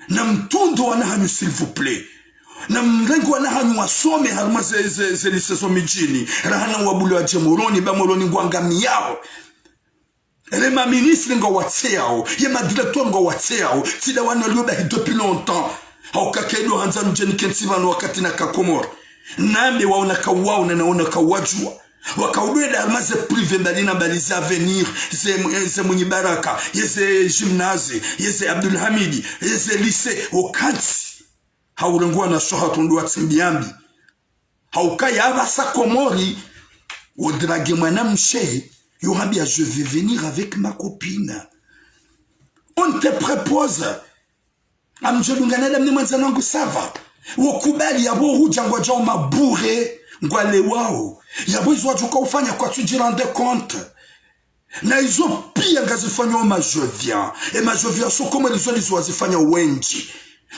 na mtundu wanahanyu s'il vous plaît na mrengu wanahanyu wasome harma ze liseso mijini rahana wabuli wa jemoroni bamoroni ngwangami yao Rema ministre nga watseao yema directeur nga watseao tida wana lyoba depuis longtemps haukakedo hanza mjeni kensivano wakati na kakomoro name waona kawao na naona kawajua wakaudweda armaze prive ndalina baliza avenir ze mwenye baraka yeze gymnase yeze Abdul Hamidi yeze lycée wakati haurengwa na soha tundu watsimbiambi haukaya abasa komori odrage mwana mshe Yohambia, je vais venir avec ma copine. On te propose. Amjolunganada mnimwanzanangu sava. Wokubali yabo hujangwa jao mabure. Ngwale wao. Yabo izo wajuka ufanya kwa tu jirande compte. Na izo pia ngazifanya o majovia. E majovia so kome izo wazifanya wenji.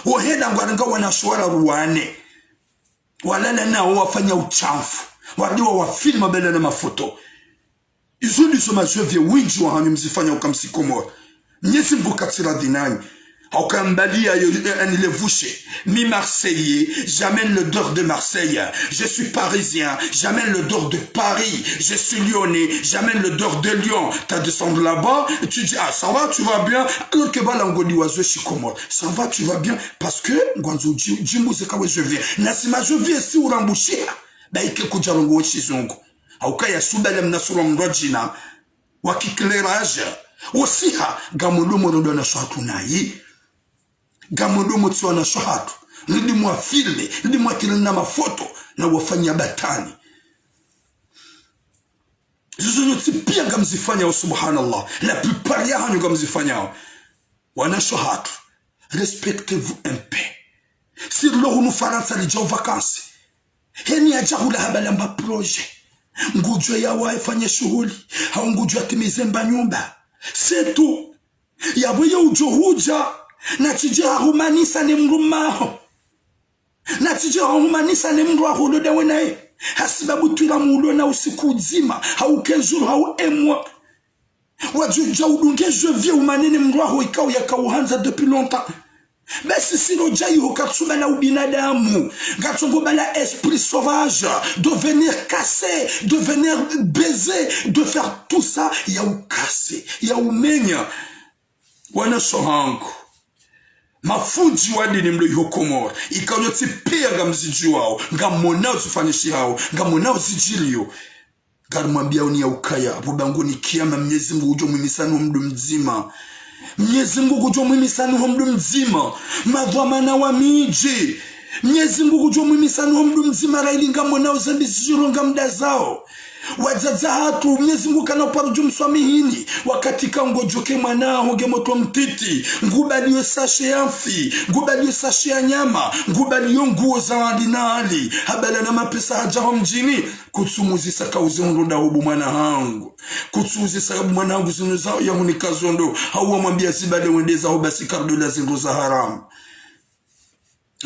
Woheda ngwarenga wanashwara ruwane. Walala na wafanya uchafu. Wadiwa wafilma bele na mafoto. Izo lizo majovye winji wa hanyu mzifanya ukamsikomora. Mnyezi Mungu katira dinani. Aukambalia anilevouché. Mi Marseillais, j'amène l'odeur de Marseille. Je suis parisien, j'amène l'odeur de Paris. Je suis lyonnais, j'amène l'odeur de Lyon. T'as descendu là-bas, tu dis, ah, ça va, tu vas bien. Alors que bah, l'angoli oiseau chikomor. Ça va, tu vas bien. Parce que, Gwanzo, Jimouze kawe je viens. Nasima, je viens si ou rambouché. Bah, ike kujarongo chizongo. Aukaya subelem nasuro mrojina. Wakiklerage. Osiha, gamolo morodo na shatu nayi. Gamodomo tsiwa na shohatu. Lidi mwa file, lidi mwa kilina mafoto na wafanya batani. Zuzunyo tipia gamzifanya wa subhanallah. La plupart ya hanyo gamzifanya wa. Wana shohatu. Respectez-vous un peu. Si lohu nufaransa li jao vakansi. Heni ajahula habalamba proje. Ngujwe ya waifanya shuhuli. Hau ngujwe atimize mba nyumba. Setu. Yabuye ujohuja. Natije hahumanisa ni mrumaho. Natije hahumanisa ni mru ahulode wenae. Hasibabu tuila mulo na usiku zima. Haukezuru hau emwa. Wajuja udunge je vie umanini mru ahu ikao ya kauhanza depuis longtemps. Besi sino jayi hukatsuba na ubinadamu. Gatsuba la esprit sauvage. De venir casser. De venir baiser. De faire tout ça. Ya ou casser. Ya ou menya. Wana sohangu. Mafuji wadi ni mlo yukomora. Ikanyoti pia gamziji wao. Ngamonao zifanishi hao. Ngamonao zijilio. Garumambia unia ukaya. Abubangu ni kiyama Mwenyezi Mungu ujo mwimisanu mdu mzima. Mwenyezi Mungu ujo mwimisanu mdu mzima. Madhamana wa miji. Mwenyezi Mungu ujo mwimisanu mdu mzima. Raili ngamonao zambi zijironga mda zao. Wazaza hatu Mwenyezi Mungu kana uparuju mswamihini. Wakati kango joke mwanao gemoto mtiti. Nguba liyo sashe ya mfi. Nguba liyo sashe ya nyama. Nguba liyo nguo za wadinali. Habala na mapesa hajaho mjini. Kutsumuzi saka uzionda hubu mwana hangu. Kutsumuzi saka mwana hangu zinuzao ya hunikazondo. Hawa mwambia zibade wendeza hubasi kardola zindu za haramu.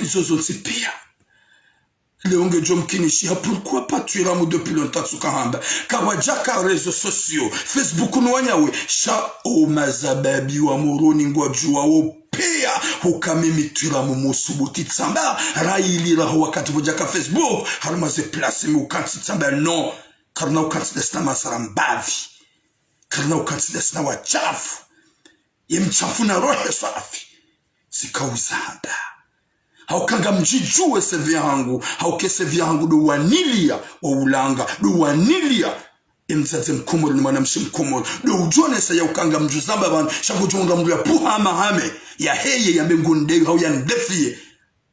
Izo zonsi pia. Leonge Jomkinishia, pourquoi pas tu ramu depuis longtemps tsukahamba? Kawajaka réseaux sociaux, Facebook nwanyawe, sha o mazababi wa moroni ngwajua o pea, hukamimi turamu musubuti tsamba, raili rahu wakati wajaka Facebook, harumaze place mi ukansi tsamba, non, karna ukansi desna masarambavi, karna ukansi desna wachafu, ye mchafu na rohe safi, zikauzada. Haukanga mjijue sevia hangu. Hauke sevia hangu do wanilia wa ulanga. Do wanilia imzaze mkumoro ni manamshi mkumoro. Do ujone sa ya ukanga mjuzamba banu. Shaku jonga mdu ya puha mahame. Ya heye ya mbengundegu hau ya ndefie.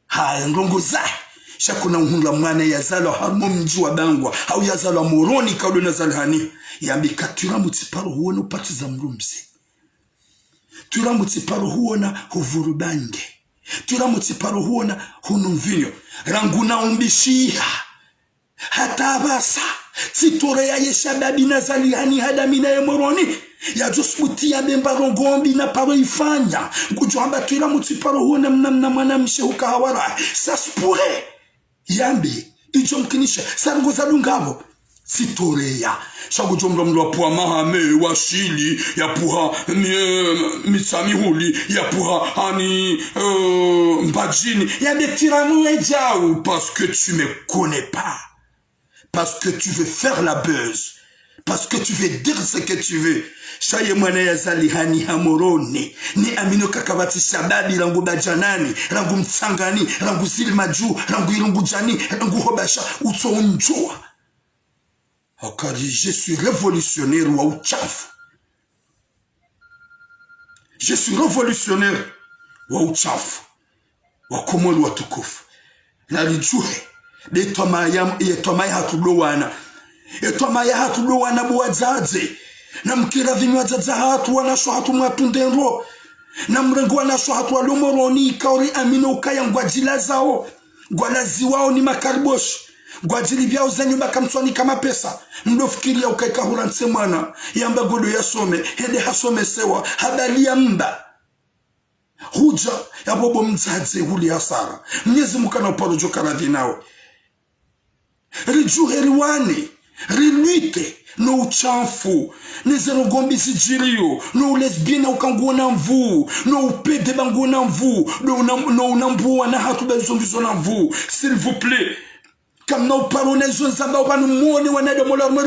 Haa ngongo zae. Shaku na uhunga mwane ya zalo harmo mjua bangwa. Hau ya zalo moroni kaudo na zalhani. Ya mbika turamu tiparo huona upatiza mrumzi. Turamu tiparo huona huvurubange. Turamutsi paro huona hunumvinyo. Ranguna umbishiha. Hata basa. Titore ya yeshababi na zalihani hadamina ya moroni. Ya josputi ya bembarongombi na paro ifanya. Kujuhamba turamutsi paro huona mnamna mwana mshehuka hawara. Saspure. Yambi. Ijomkinisha. Sarungoza dungabo. Sitoreya shago jomro mlo puha mahame wa shili ya puha mitsami huli ya puha hani mbajini ya betiramu ejau parce que tu me connais pas, parce que tu veux faire la buzz, parce que tu veux dire ce que tu veux. Shaye mwana ya zalihani hamoroni ni amino kakabati shababi rangu bajanani rangu mtsangani rangu zilmaju rangu irungu jani rangu hobasha uto unjua. Akari, je suis révolutionnaire wa uchafu. Je suis révolutionnaire wa uchafu. Wa komolu wa tukufu. Na lijuhe. Etoma ya hatudowana. Etoma ya hatudowana buwa zaze. Na mkira vinyo zaza hatu wanasho hatu mwatundenro. Na mrengu wanasho hatu walomoroni ikaori amino ukaya ngwajila zao. Ngwalazi wao ni makariboshi. Gwajili vyao zenyu baka mswani kama pesa. Mdofikiri ya ukaika huranse mwana. Yamba godo ya some. Hede hasome sewa. Habali ya mba. Huja ya bobo mzaze huli hasara. Mnyezi mukana uparo joka radhi nawe. Rijuhe riwani. Riluite no uchafu nezerogombi sijiriyo no lesbiana ukangona mvu no upede bangona mvu no unambua na hatu bezongizo na mvu. S'il vous plaît, comme nous parlons des zones zamba ou pas nous monner ou n'aide mon l'armée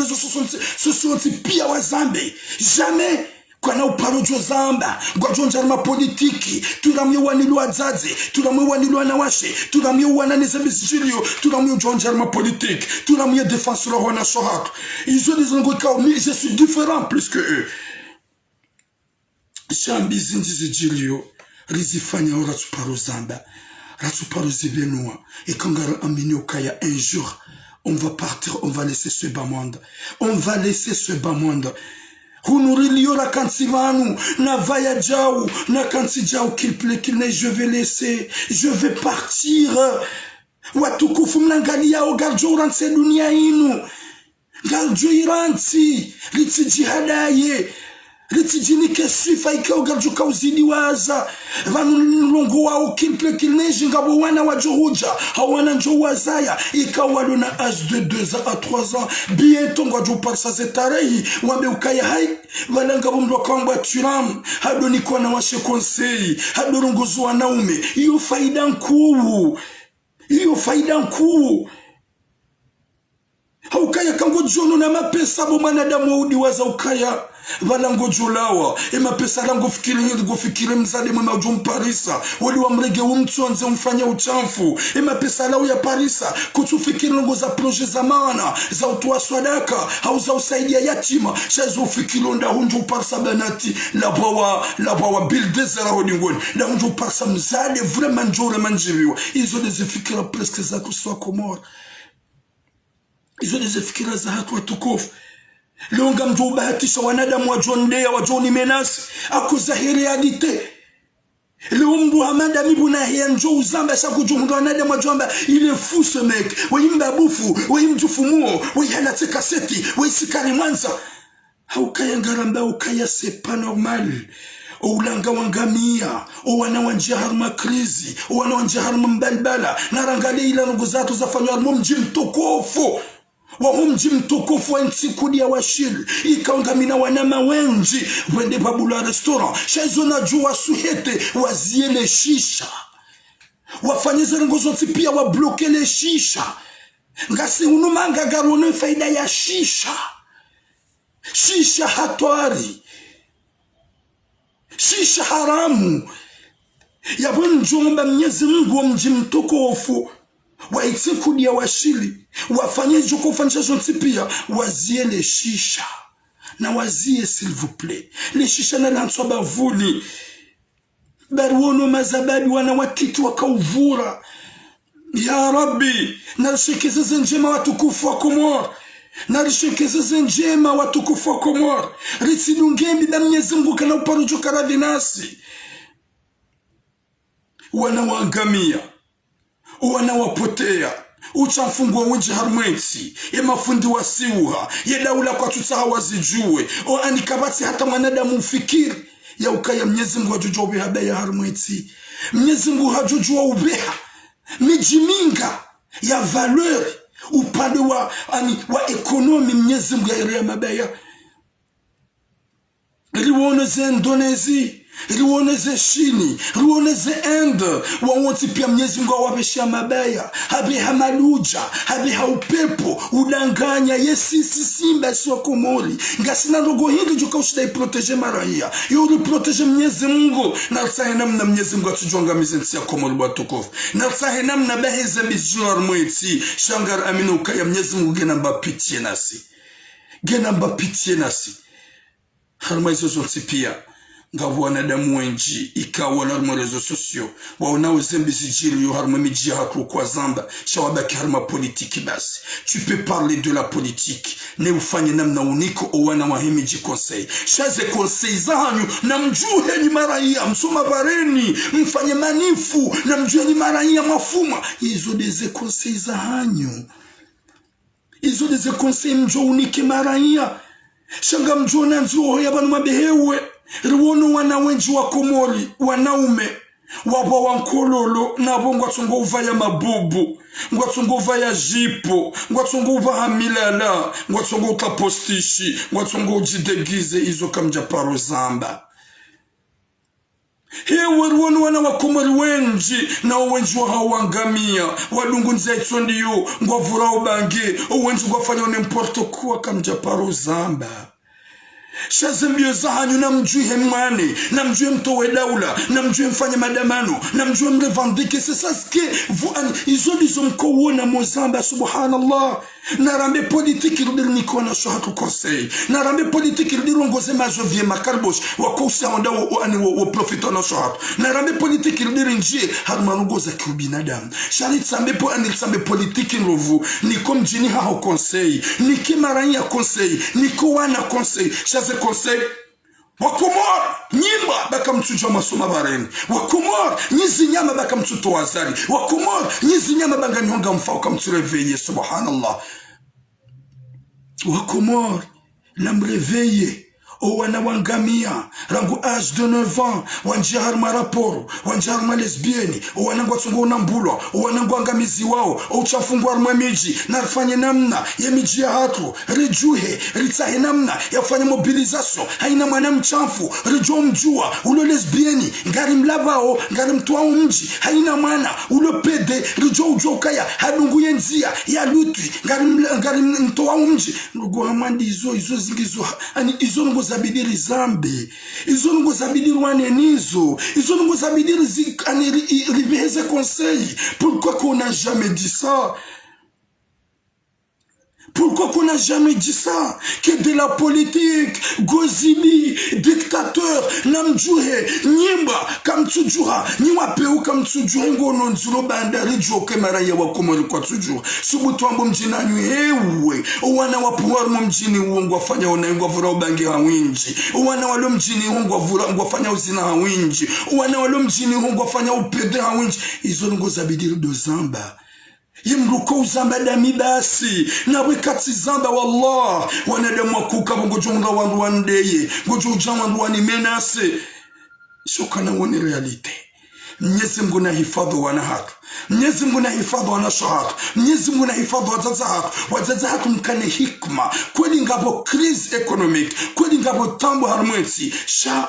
ce sont pia wa zambe jamais. Kwa na uparo jo zamba kwa jonja ma politiki turamye wanilu wazazi turamye wanilu wanawashe turamye wananeze bisijilio turamye jonja ma politique turamye défenseur wana shohak. Ils ont des angles mais je suis différent plus que eux. Jambizi njizijilio rizifanya ora suparo zamba rasuparo zibenua et kangara aminyo kaya un jour on va partir, on va laisser ce bas monde, on va laisser ce bas monde. Hunurilio la kansivanu na vaya jau na kansi jau qu'il plaît qu'il neige, je vais laisser, je vais partir. Watukufu mnangalia o galjo uranse dunia inu galjo iransi litsi jihadaye litsi jinike sifa ike o galjo kauzidi waza vanu longo wao qu'il plaît qu'il neige ngabo wana wajohuja hawana njo wazaya ikawalo na âge de 2 ans à 3 ans bientôt ngwajo parsa zetarehi wambe ukaya hai valanga bumdo kwamba turam hadoni kwa na washe conseil hadorongozo wanaume hiyo faida nkuu. Iyo faida nkuu. Haukaya kango jono na mapesa bo manadamu udi waza ukaya valango jolawa ema pesa lango fikiri mzade mwa ujumparisa wali wa mrege umtsonze umfanya uchamfu ema pesa lao ya parisa kutufikiri longo za proje za maana za utoa swadaka au za usaidia yatima shazo fikiri onda hunju parsa banati la bawa buildezera hodingoni la hunju parsa mzade vraiment njore manjiriwa. Izo des fikira presque za kuswa komora. Izo des fikira za hatu watukufu. Longa mtu bahatisha wanadamu wajondea wajoni menasi akuzahiri realite. Leo mbu hamada mibu na hiya njo uzamba shakujumundu wanadamu wajomba il est fou ce mec. Wayimba bufu, wayimjufumuo, wayihalate kaseti, wayisikari mwanza. Haukaya ngaramba ukaya c'est pas normal. Oulanga wangamia, owana wanjia harma krizi, owana wanjia harma mbalbala. Narangali ila nuguzatu zafanywa harma mjimtokofu. Wa mji mtukufu wa nsikudi ya washil ikaungamina wanama wenji wende babula restaurant shazo na juwa suhete waziele shisha wafanyeze rengozo pia wa bloke le shisha ngasi unumanga garone faida ya shisha hatari shisha haramu ya njomba Mwenyezi Mungu wa mji mtukufu wa nsikudi ya washili wafanye joko fanya jonti pia wazie le shisha na wazie s'il vous plaît le shisha na lanswa bavuli baruono mazababi wana watiti wakauvura. Ya Rabbi narishekeze njema watukufu wa Komor narishekeze njema watukufu wa Komor ritsidungembi da Mwenyezi Mungu kana uparujo karadhi nasi wana wangamia wana wapotea uchamfungwa wenji harmwensi mafundi wasiuha yedaula kwa tutaha wazijue o anikabati hata mwanadamu mfikiri ya ukaya Mwenyezi Mungu hajujua ubeha ya harmwensi. Mwenyezi Mungu hajujua ubeha mijiminga ya valeur upande wa ekonomi Mwenyezi Mungu ya irea mabaya. Riwoneze Indonesia, riwoneze Chini, riwoneze Inde, wawonti pia Mwenyezi Mungu wabeshia mabaya, habe hamaluja, habe haupepo, udanganya, yesisi simba siwa Komori. Ngasina rogo hindu juka ushida iproteje marahia. Yuri proteje Mwenyezi Mungu, nalsahenam na Mwenyezi Mungu atujonga mizensi ya Komori batukofu. Nalsahenam na beheze mizjunar mweti, shangar aminu ukaya Mwenyezi Mungu genamba pitiye nasi. Genamba pitiye nasi. Harma izo zonti pia ngabu wanadamu wenji ikawa na rezo sosio waonao zembi zijili yo harma miji hakru kwa zamba shawabaki harma politiki basi. Tu peux parler de la politique ne ufanye namna uniko owana wahimiji conseil shaze conseil zanyu na mjuhe ni maraia msoma bareni mfanye manifu na mjuhe ni maraia mafuma. Izo deze conseil zanyu, izo deze conseil mjo unike maraia shanga mjona nzuho ya banu mabehewe riwono wana wenji wa Komori wanaume wabo wankololo nabo ngwatsongo uvaya mabubu ngwatsongo uvaya jipo ngwatsongo uvaha milala ngwatsongo utapostishi ngwatsongo ujidegize izo kamja paro zamba. Hewe ruwanu wana wakumari wenji na uwenji wa hawangamia wadungu nzaitso ndiyo ngwavura ubange uwenji ngwafanya unemporto kuwa kamja paro zamba. Shazembio za hanyu na mjui hemane, na mjui mtowe daula, na mjui mfanya madamano, na mjui mrevandike. Sasa ske, izo lizo mkouona mozamba, subhanallah. Narambe politiki rudili niko na shohatu konsei. Narambe politiki rudili wangoze majovie makarbosh, wakousi hawanda wa profito na shohatu. Narambe politiki rudili njie, harumanungoza kiubinadamu. Shalit sambe po anil sambe politiki nrovu, niko mjini hao konsei, niki maranya konsei, niko wana konsei. Shaze konsei, wakomor nyimba baka mtuja masoma bareni, wakomor nyizi nyama baka mtuto wazari, wakomor nyizi nyama banga nyonga mfauka mtureveye, subhanallah. Wakomor la mreveye o wana wangamia rangu âge de 9 ans wanjihar maraporo wanjihar ma lesbieni o wanangwa tsungo unambulwa o wanangwa angamizi wao o uchafungwa armwa miji na rifanye namna ya miji ya hatu rijuhe ritsahe namna ya fanya mobilizasyon haina mwana mchafu rijo mjua ulo lesbieni ngari mlabao ngari mtuwa mji haina mwana ulo pede rijo ujo kaya hadungu yenzia ya lutwi ngari mtuwa mji nugu hamandi izo zingizo ani izo nugu zabidiri zambi izo nugu zabidiri wane nizo izo nugu zabidiri ribeheze conseil. Pourquoi qu'on n'a jamais dit ça? Pourquoi qu'on n'a jamais dit ça? Que de la politique, gozili, dictateur, namjuhe, nyimba, kamtsujuha, niwapeu kamtsujuhe ngono nzuro bandari joke maraya wakomori kwa tsujuha. Subutu ambo mjina nyu hewe, uwana wapuwaru mjini uongo wafanya unaingwa vura ubangi hawinji. Uwana walo mjini uongo wafanya uzina hawinji. Uwana walo mjini uongo wafanya upede hawinji. Izo nungo zabidiri do zamba. Yimruko uzamba dami basi na wekati zamba wallah wanadamu wakuka ngojo nga wandu wandeye ngojo ujama wandu wani menase shokana wone realite. Mwenyezi Mungu na hifadhi wana hatu, Mwenyezi Mungu na hifadhi wana shahatu, Mwenyezi Mungu na hifadhi wazazi hatu mkane hikma kweli ngabo krizi economic kweli ngabo tambo harmwezi sha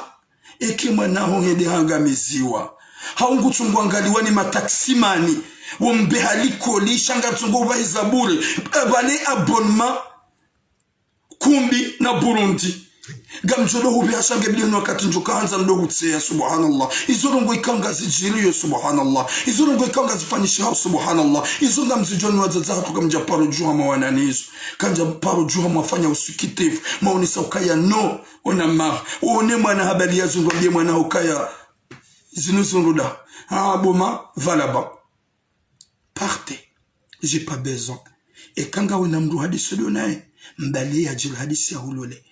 ekima naho hede hangamiziwa haungu tungwangaliwa ni mataksimani wombehaliko lishanga tsungo bahizabure bale abonnement kumbi na Burundi gamjolo hubi hashange bilino wakati njoka hanza mdogo tseya subhanallah. Izorongo ikanga zijiriyo subhanallah, izorongo ikanga zifanishi hao subhanallah. Izonga mzijoni wazaza hatu kamja paro juha mawananizo kanja paro juha mwafanya usukitifu maonisa ukaya no ona ma uone mwana habali ya zungobie mwana ukaya zinuzunruda boma valaba partez, j'ai pas besoin. Et quand on a mru hadisi donae mbali ya jil hadisi ya hulole,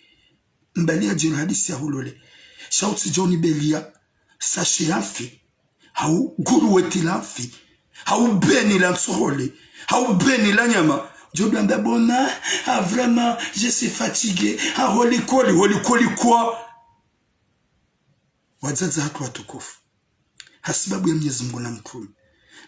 mbali ya jil hadisi ya hulole shauti joni belia sashi yafi hau guru weti lafi hau beni la nsohole hau beni la nyama jobi amba bona vraiment je suis fatigué holi koli kwa wazazi hatu watukufu hasibabu ya Mwenyezi Mungu na mtume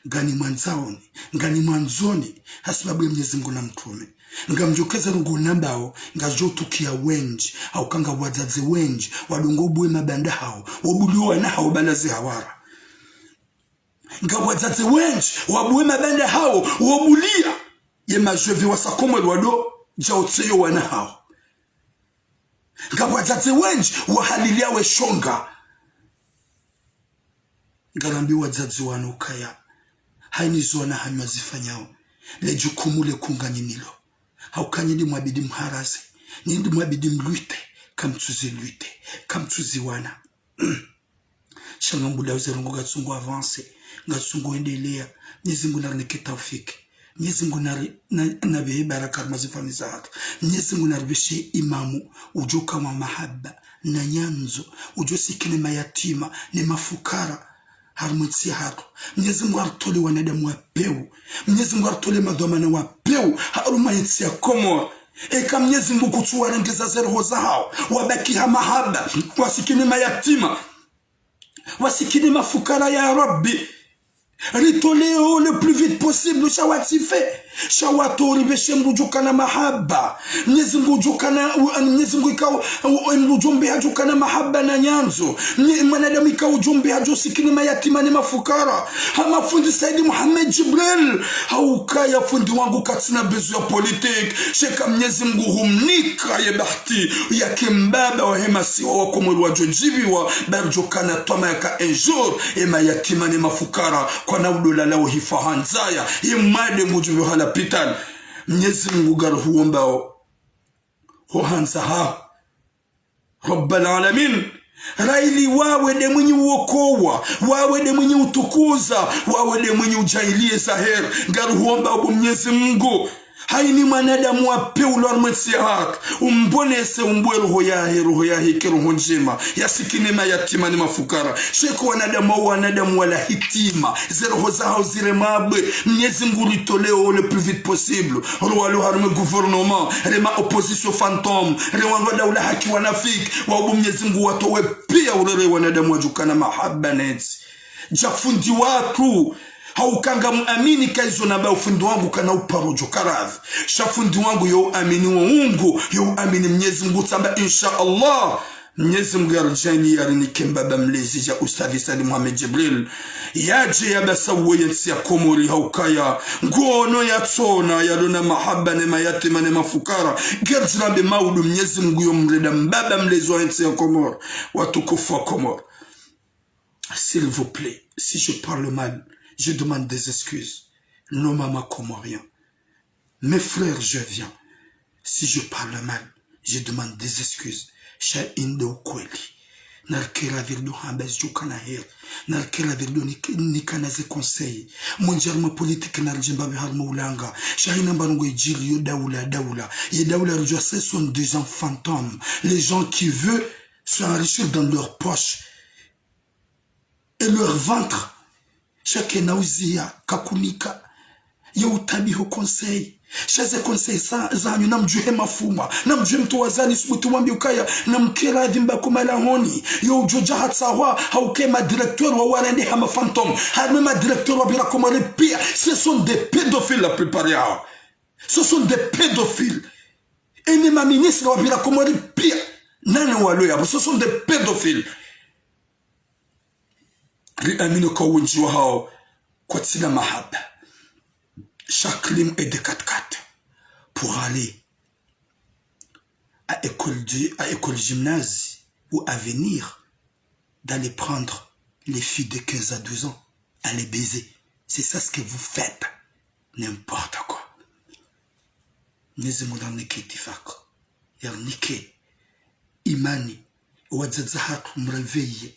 ngani mwanzaoni ngani mwanzoni hasibabu ya Mwenyezi Mungu na mtume ngamjokeza rugo nambao ngajotukia wenji au kanga wazazi wenji wadongo bwe mabanda hao wabuliwa na hao balazi hawara ngawazazi wenji wabwe mabanda hao wabulia ye majevi wasakomwe wado jaotseyo wana hao ngawazazi wenji wahalilia we shonga ngarambi wazazi wanukaya haini zona hanywa zifanyao le jukumu le kunganyi nilo haukanyi ndi mwabidi mharaze ndi mwabidi mluite kamtuzi wana shangambu lauze rongo gatsungu avance gatsungu endelea Mwenyezi Mungu narineketa ufike Mwenyezi Mungu na behe baraka mazifani za hatu Mwenyezi Mungu naribishe imamu ujoka wa mahaba na nyanzo ujosikine mayatima ni mafukara harumwetsi hatu Mwenyezi Mungu arutole wanadamu wapeu Mwenyezi Mungu arutole madomana wapeu harumwetsi ya komo eka Mwenyezi Mungu kutuwa rengeza zeroho za hao wabaki ha mahaba wasikine mayatima wasikini mafukara ya Rabbi ritoleo le plus vite possible shawatife shawatori beshemrujukana mahaba Mwenyezi Mungu ikao mrujumbe hajukana mahaba na nyanzo mwanadamu ikao ujumbe hajusikini mayatima ni mafukara hama fundi Saidi Muhammad Jibril haukaya fundi wangu katina bezu ya politik sheka Mwenyezi Mungu humnika ye bahti ya kimbaba wa hema siwa wakumuru wa jojibiwa barjukana toma yaka enjour ema yatima ni mafukara kwa naudola lao hifahanzaya imade mujubi hala pital Mwenyezi Mungu garu huombao huhanza ha Rabbal Alamin raili wawe de mwenye uokowa wawe de mwenye utukuza wawe de mwenye ujailie zahir garu huombao Mwenyezi Mungu haini mwanadamu wape ulormwetsi hak umbonese umbwe roho yahe kiroho njema yasikine mayatima ni mafukara sheko wanadamu wala hitima zeroho zao zire mabwe Mwenyezi Mungu litoleo le plus vite possible roho harume gouvernement rema opposition fantôme rewa daula haki wanafiki wa Mwenyezi Mungu watowe pia urere wanadamu wajukana mahaba neti jafundi watu haukanga muamini kaizo naba ufundi wangu kana uparojo karav shafundi wangu yo amini Mungu yo amini Mwenyezi Mungu tamba insha Allah Mwenyezi Mungu yarjani yarini kembaba mlezi ya Ustadhi Saidi Muhammad Jibril yaje ya basawo yensi ya Komori haukaya ngono ya tsona yalona mahaba ne mayatima ne mafukara gerjirabe maudu Mwenyezi Mungu yo mreda mbaba mlezi wa yensi ya Komori watukufu wa Komori. S'il vous plaît, si je parle mal, je demande des excuses. Non, maman comorien. Mes frères, je viens. Si je parle mal, je demande des excuses. Shaindo kweli. Nalkela virdo hambes jukana her. Nalkela virdo nikana ze conseil. Monjarma politique naljimbabe harma ulanga. Shahina mbarongo ijili yo daoula. Ye daoula rujwa, ce sont des gens fantômes. Les gens qui veulent s'enrichir dans leur poche. Et leur ventre. Chaque nauzia kakunika ya utabiho conseil chaze conseil zanyu namjuhe mafuma namjuhe mtu wazani subutu wambi ukaya namkera dhimba kumalahoni yo ujoja hatsawa haukema directeur wa warende hama fantôme harmema directeur wa bila komare pia ce sont des pédophiles la plupart yao ce sont des pédophiles et ni ma ministre wa bila komare pia nane walo yabo ce sont des pédophiles. Riamino kawunji wa hao kwa tsina mahaba. Chaque ligne est de 4x4 pour aller à école gymnase ou à venir d'aller prendre les filles de 15 à 12 ans à les baiser. C'est ça ce que vous faites. N'importe quoi. Nezemo dans nike tifako. Yar nike imani wadzadzahatu mreveye.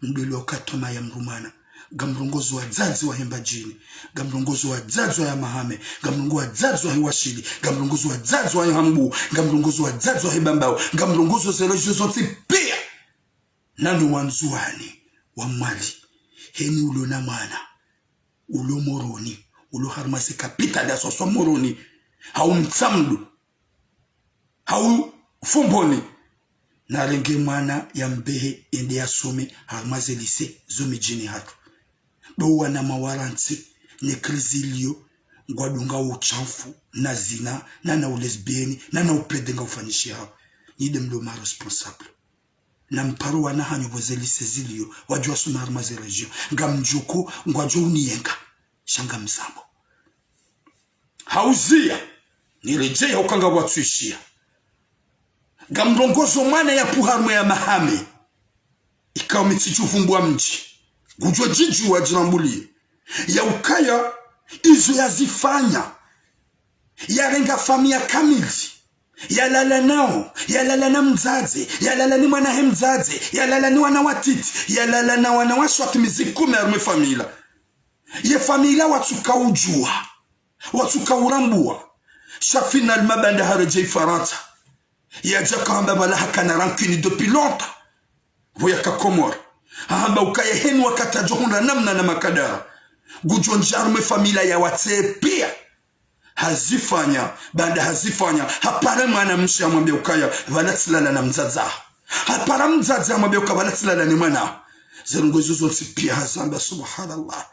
Ndilo katoma ya mrumana gamrongozo wa zazi wa hembajini gamrongozo wa zazi wa mahame gamrongozo wa zazi wa hiwashili gamrongozo wa zazi wa hambu gamrongozo wa zazi wa hebambao gamrongozo zerejo zote pia nanu wanzuani wa mali heni ulo na mwana ulo moroni ulo harmasi capital ya soso moroni hau mtsamdu hau fumboni na renge mwana ya mbehe ende ya some harmaze lise zomi jini hatu dowa na mawaranti nekrizilio ngwadunga uchanfu na zina na ulesbieni na upledenga ufanishi hao nide mlo ma responsable na mparo wana hanyo boze lise zilio wajua suna harmaze regio ngamjuko ngwajo uniyenga shanga msambo hauzia nirejea ukanga watuishia gamrongozo mwana ya puharmu ya mahame ikawa mitichufumbua mji gujwa jiju wa jirambulie ya ukaya izo ya zifanya ya renga famia kamili ya lala nao ya lala na mzaze ya lala ni mwana hemzaze ya lala ni wana watiti ya lala na wana washwati mizikume arume famila ye famila watuka ujua watuka urambua shafina almabanda harajai faranta ya jaka hamba bala hakana rankini depuis longtemps voya ka Komor hamba ukaya henu wakata johunda namna na makadara gujonjarme familia ya watse pia hazifanya banda hazifanya hapara mwana mshi amwambia ukaya valatsilala na mzaza hapara mzaza amwambia ukaya valatsilala ni mwana zangozo zote pia hazamba subhanallah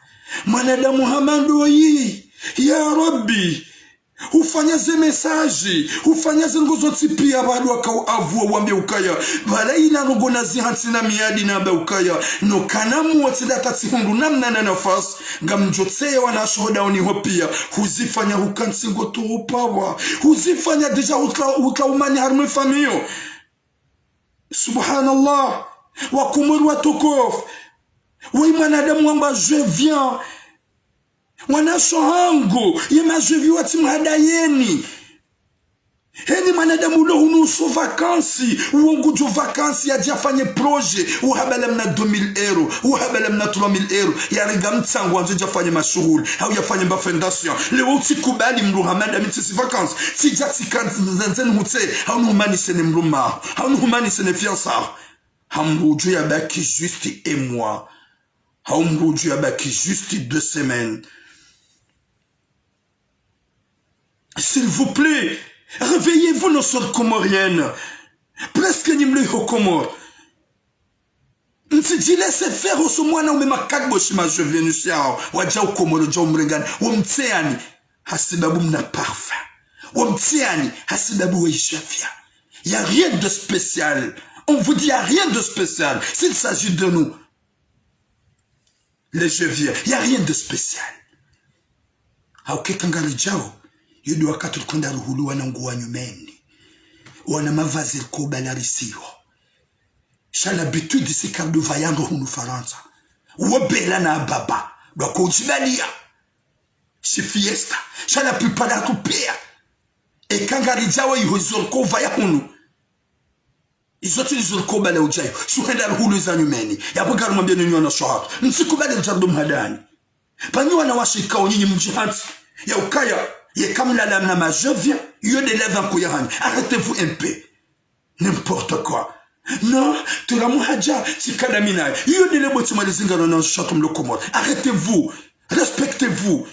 mwanadamu hamando yi ya rabbi ufanya ze message ufanya ze ngozo tipia bado akau avua wambe ukaya bala ina ngona zihansi na miadi na ba ukaya no kanamu watida tatihundu namna na nafas ngamjotse wana shoda oni hopia huzifanya hukansingo to upawa huzifanya deja utla umani harme famio subhanallah wa kumuru wa tukof wa mwanadamu wamba je viens wana shohango yema je viens wati mhadayeni heni mwanadamu lo hunusu vakansi uongo jo vakansi ya jafanye projet uhabala mna 2000 euro uhabala mna 3000 euro ya riga mtsangu wanzo jafanye mashughuli au yafanye mba fondation leo utikubali mruhamada mitisi vakansi si jati kanzi nzanzeni hute au nuhumani sene mruma au nuhumani sene fiansa hamruju ya baki juste et moi hamruju ya baki juste 2 semaines. S'il vous plaît, réveillez-vous nos sœurs comoriennes. Presque nimle ho Comore. Nti laissez faire au somwana ou même kakbo shima je viens nusia waja au Comore ja umrengani wamtseani hasibabu mna parfum wamtseani hasibabu weishafia. Y a rien de spécial. On vous dit y a rien de spécial s'il s'agit de nous. Les je viens, y a rien de spécial. Hauke kangari jao yudu wakati tukwenda ruhulu wana nguwa nyumeni wana mavazi kubalarisiwa shala bitu disi kardu vayango hunu Faransa wabela na baba dwako ujibalia si fiesta shala pipada kupea e kangari jawa yuhuzurko vaya hunu izoti izurko bala ujayo suhenda ruhulu za nyumeni yapo garu mwambia nini wana shohat nsikubali ujardu mhadani panyi wana washika unyinyi mjihansi ya ukaya ye kamla la nama je viens yo de lève en koyahani arrêtez-vous un peu n'importe quoi non tu la muhaja si kadamina yo de lebo tima lizinga no shatum lo Comore arrêtez-vous respectez-vous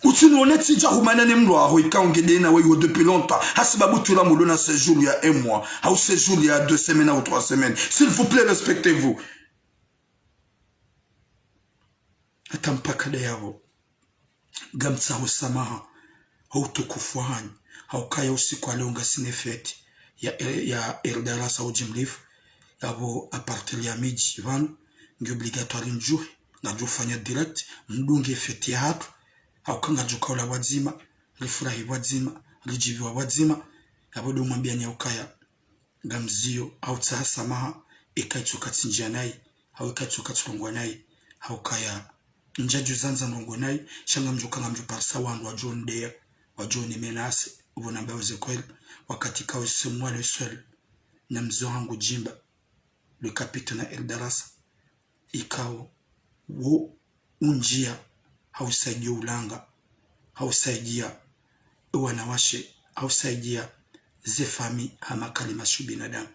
utinu oneti ja humana ne mlo aho ikaongede na weyo depuis longtemps hasibabu tu la mulona séjour il y a 1 mois ou séjour il y a 2 semaines ou 3 semaines s'il vous plaît respectez-vous atampaka de yao gamsa usamaha hautukufu hani haukaya usiku alionga sinefeti ya Eldarasa ujimlifu yabo aparteli ya miji vanu ngi obligatoire njuhe ngajufanya direct mdunge feti ya hatu haukanga jukaula wazima lifurahi wazima lijiviwa wazima yabo dumambia nyaukaya gamzio au tsaha samaha ikaichuka tsinjia nai hauikaichuka tulongwa nai haukaya njaju zanza ndongo nai shanga mjukanga mjuparsa wandu wa John Deere wa John Menase ubona mbao zekweli wakati kawe semwa le seul na mzo hangu Jimba le capitaine na Eldarasa ikao wo unjia hausaidia ulanga hausaidia wanawashe hausaidia ze famille hamakali mashu binadamu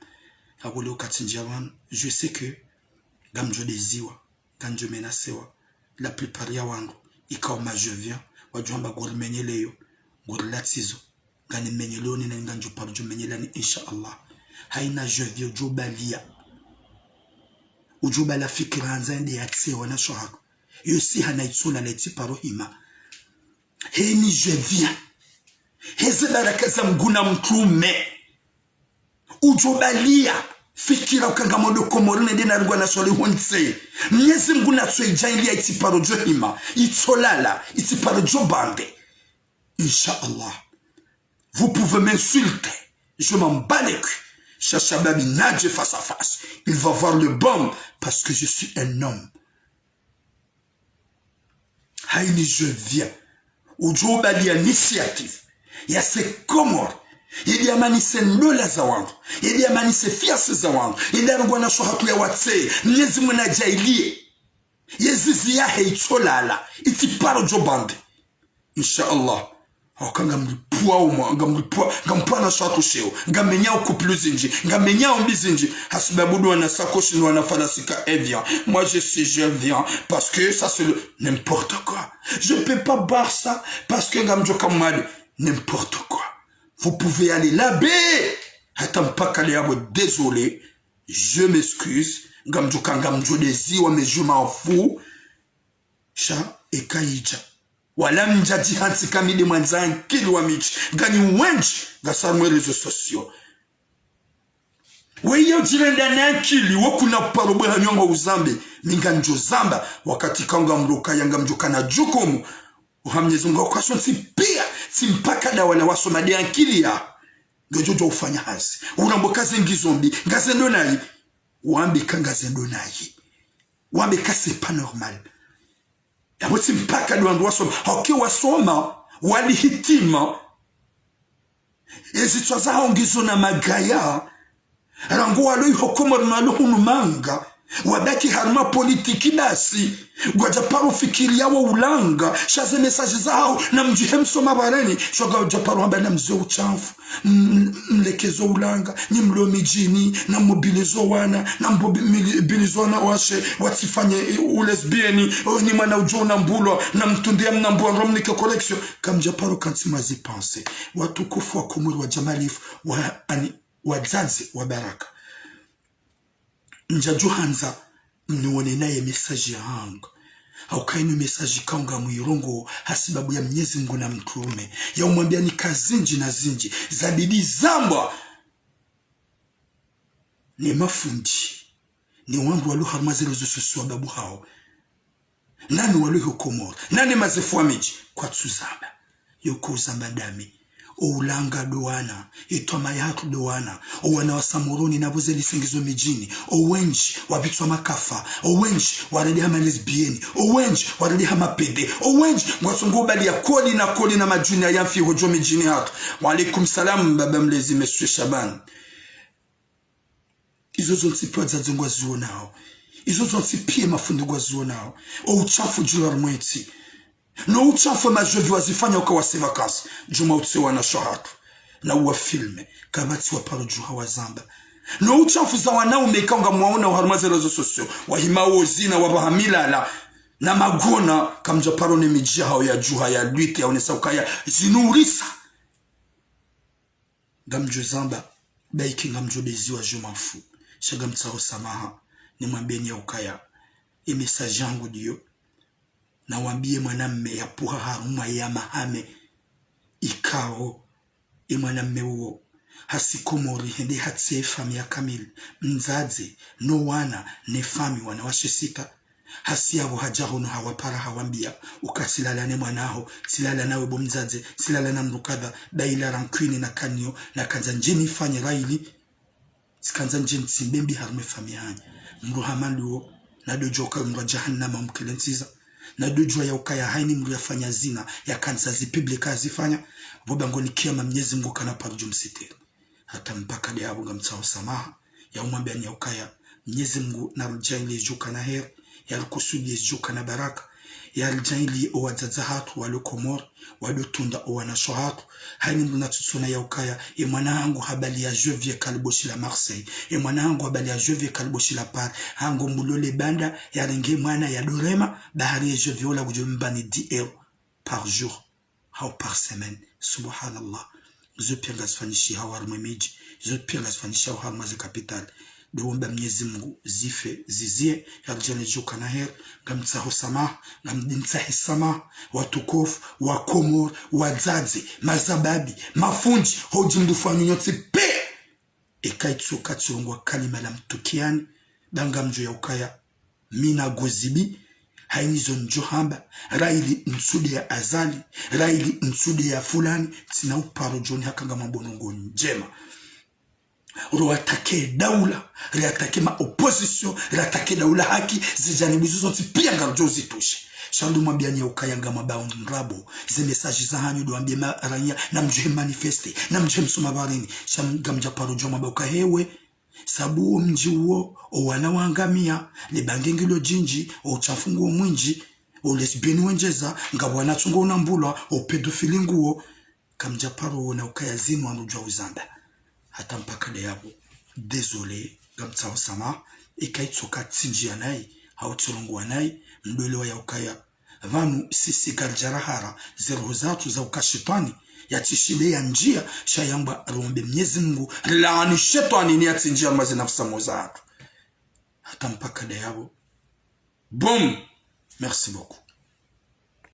agole ukatinjia wanu je sais que gamjo deziwa gamjo menasewa la plupart ya wangu ikao je viens wajwamba gori menyeleyo gori latizo gani menyeloni na nganjo parjo menyelani inshallah haina je viens ujobalia ujobala fikira nzende ya tse wana shohako yosi hanaitsula leti parohima heni je viens heze baraka za mguna mtume ujobalia fikira ukangamodo Comore nende na rugwa na shole honse mnyezi mguna tswe jaili iti parojo hima itsolala iti parojo bande inshallah vous pouvez m'insulter je m'en bats les couilles Chachababi nadje face à face il va voir le bon parce que je suis un homme haini je viens ujobali initiative ya se Comore ili ya manise ndola za wangu ili ya manise fiasi za wangu ili ya rungwana shohatu ya watse mnyezi mwena jailie yezizi ya heitolala iti paro jobande inshallah wakanga mlipua umo ngamlipua na shohatu sheo ngamenya ukupluzinji ngamenya umbizinji hasibabudu wana sakoshi ni wana falasika evia moi je viens parce que ça c'est le n'importe quoi je peux pas boire ça parce que ngamjo kamadi n'importe quoi. Vous pouvez aller là-bas. Attends pas qu'elle est désolé. Je m'excuse. ngamjuka ngamjodezi wamejuma wafu sha ekaija wala mjaji hansi kamili mwanzan kili wa michi ngani wenji gasarmwe rezo sosio weyo jirenda na akili wakuna parobwe hanyonga uzambe minga njo zamba wakati kanga mruka yanga mjuka na jukumu uhamnyezunga ukaswa pia simpaka da wala wasomadi akili ya ngejojo ufanya hasi uramboka zengi zombi ngazendo nayi wambi kangazendo nayi wambi kase pas normal yabo simpaka da wandu wasoma hauki wasoma wali hitima ezi twaza hongizo na magaya rangu walo hokomor malo hunu manga wabaki harma politiki basi gwaja paro fikiri yawo ulanga shaze message zao na mjihemso mabareni shoga japaro hamba na mzo uchafu mlekezo ulanga ni mlo mijini na mobilizo wana na mobilizo na washe watifanye ulesbieni ni mwana ujona mbulo na mtundia mnambuwa romnike collection kam japaro kanti mazi pense watu kufu wa kumuri wa jamalifu wa zanzi wa baraka njaju hanza mnione naye message ya hanga haukaini message kaunga muirongo hasibabu ya Mwenyezi Mungu na mtume ya umwambia ni kazinji na zinji za bidii zamba ni mafundi ni wangu walu harmazelo zososu wa babu hao nani walu hukomora nani mazefu wa miji kwa tuzamba yuko uzamba dami Oulanga doana, itoma yatu doana, owana wa samuroni na buze lisengizo mijini, owenji wabitwa makafa, owenji waredi hama lesbieni, owenji waredi hama pede, owenji mwasungu bali ya koli na majuni ya yamfi hojo mijini hatu. Wa alaikum salam baba mlezi Monsieur Shaban. Izo zonti pwa za zungwa zuo nao. Izo zonti pie mafundi gwa zuo nao. O uchafu jula mweti. No uchafu majovi wazifanya ukawa si vakansi. Juma utsewa na shahatu. Na uwa filme. Kabati wa paro juha wa zamba. No uchafu za wanaume ikaunga mwaona uharumaze rezo sosio. Wahima uozina wabahamila la. Na magona kamja paro ni mijia hao ya juha ya luite ya unesa ukaya zinurisa. Gamjo zamba. Baiki ngamjo bezi wa jumafu. Shaga mtsaho samaha. Ni mwambeni ya ukaya. Mesaji yangu diyo. Na wambie mwanamme ya puha haruma ya mahame ikao mwanamme uo hasikomori hende hatse fami ya kamil mzaze no wana ne fami wanawashe sita hasi yao hajahono hawapara hawambia ukasilala mwanaho silala nawe bomzaze silala na mrukadha daila rankwini na kanyo na kanza njeni fanye raili sikanza njeni simbembi harume fami hanya mruhamanduo na dojoka mra jahannama mkelensiza na dujua ya ukaya haini mru yafanya zina ya kanisa zipublika zifanya bobango nikiama Mwenyezi Mungu kana parujo msitiri hata mpaka de abunga mtsao samaha ya umwambia ni ukaya Mwenyezi Mungu na rjaili juka na her ya kusudi juka na baraka ya rjaili owazaza hatu walokomor walotunda owana shohatu haini mru natutsuna ya ukaya mwanangu habali ya jevye kaliboshi la Marseille mwanangu habali ya jevye kaliboshi la Paris hango mulole banda ya renge mwana ya Dorema bahari ya jevye ola kujombani 10 euros par jour ou par semaine subhanallah zo pia fanishi hawar mwemeji zo pia fanishi hawar mazi capital de womba Mwenyezi Mungu zife zizie ya rjane joka na her gamtsaho sama gamdinsahi sama watukofu wakomor wazazi mazababi mafunji hoji mdufanyu nyotsi pe ekaitsuka tsurungwa kalima la mtukiani banga mjo ya ukaya mina gozibi hainizo njohamba raili nsude ya azali raili nsude ya fulani tina uparo joni hakanga mabonongo njema ruatake daula riatake ma opposition riatake daula haki zijanibizo zonti pia ngarjozi tushe shandu mwambia nye ukayanga mabao nrabo ze message za hanyu doambie maranya na mjuhe manifeste na mjuhe msuma barini shangamja paro joma bauka hewe sabu mji uo owana wangamia libangengilo jinji o chafungu o mwinji o lesbieni wenjeza ngabwana chungo unambulwa o pedofili nguo kamja paro na ukaya zinu wanujwa uzamba hata mpaka de yabo désolé gamtsaho sama ikaitsoka tsinjia nai hautsulungu nai mdwele ya ukaya vanu sisi garjarahara zero zatu za ukashitani yatishile ya njia shayamba rombe Mwenyezi Mungu laani shetani ni atsinjia mazi nafsa mozatu tampaka de yabo. Bon, merci beaucoup.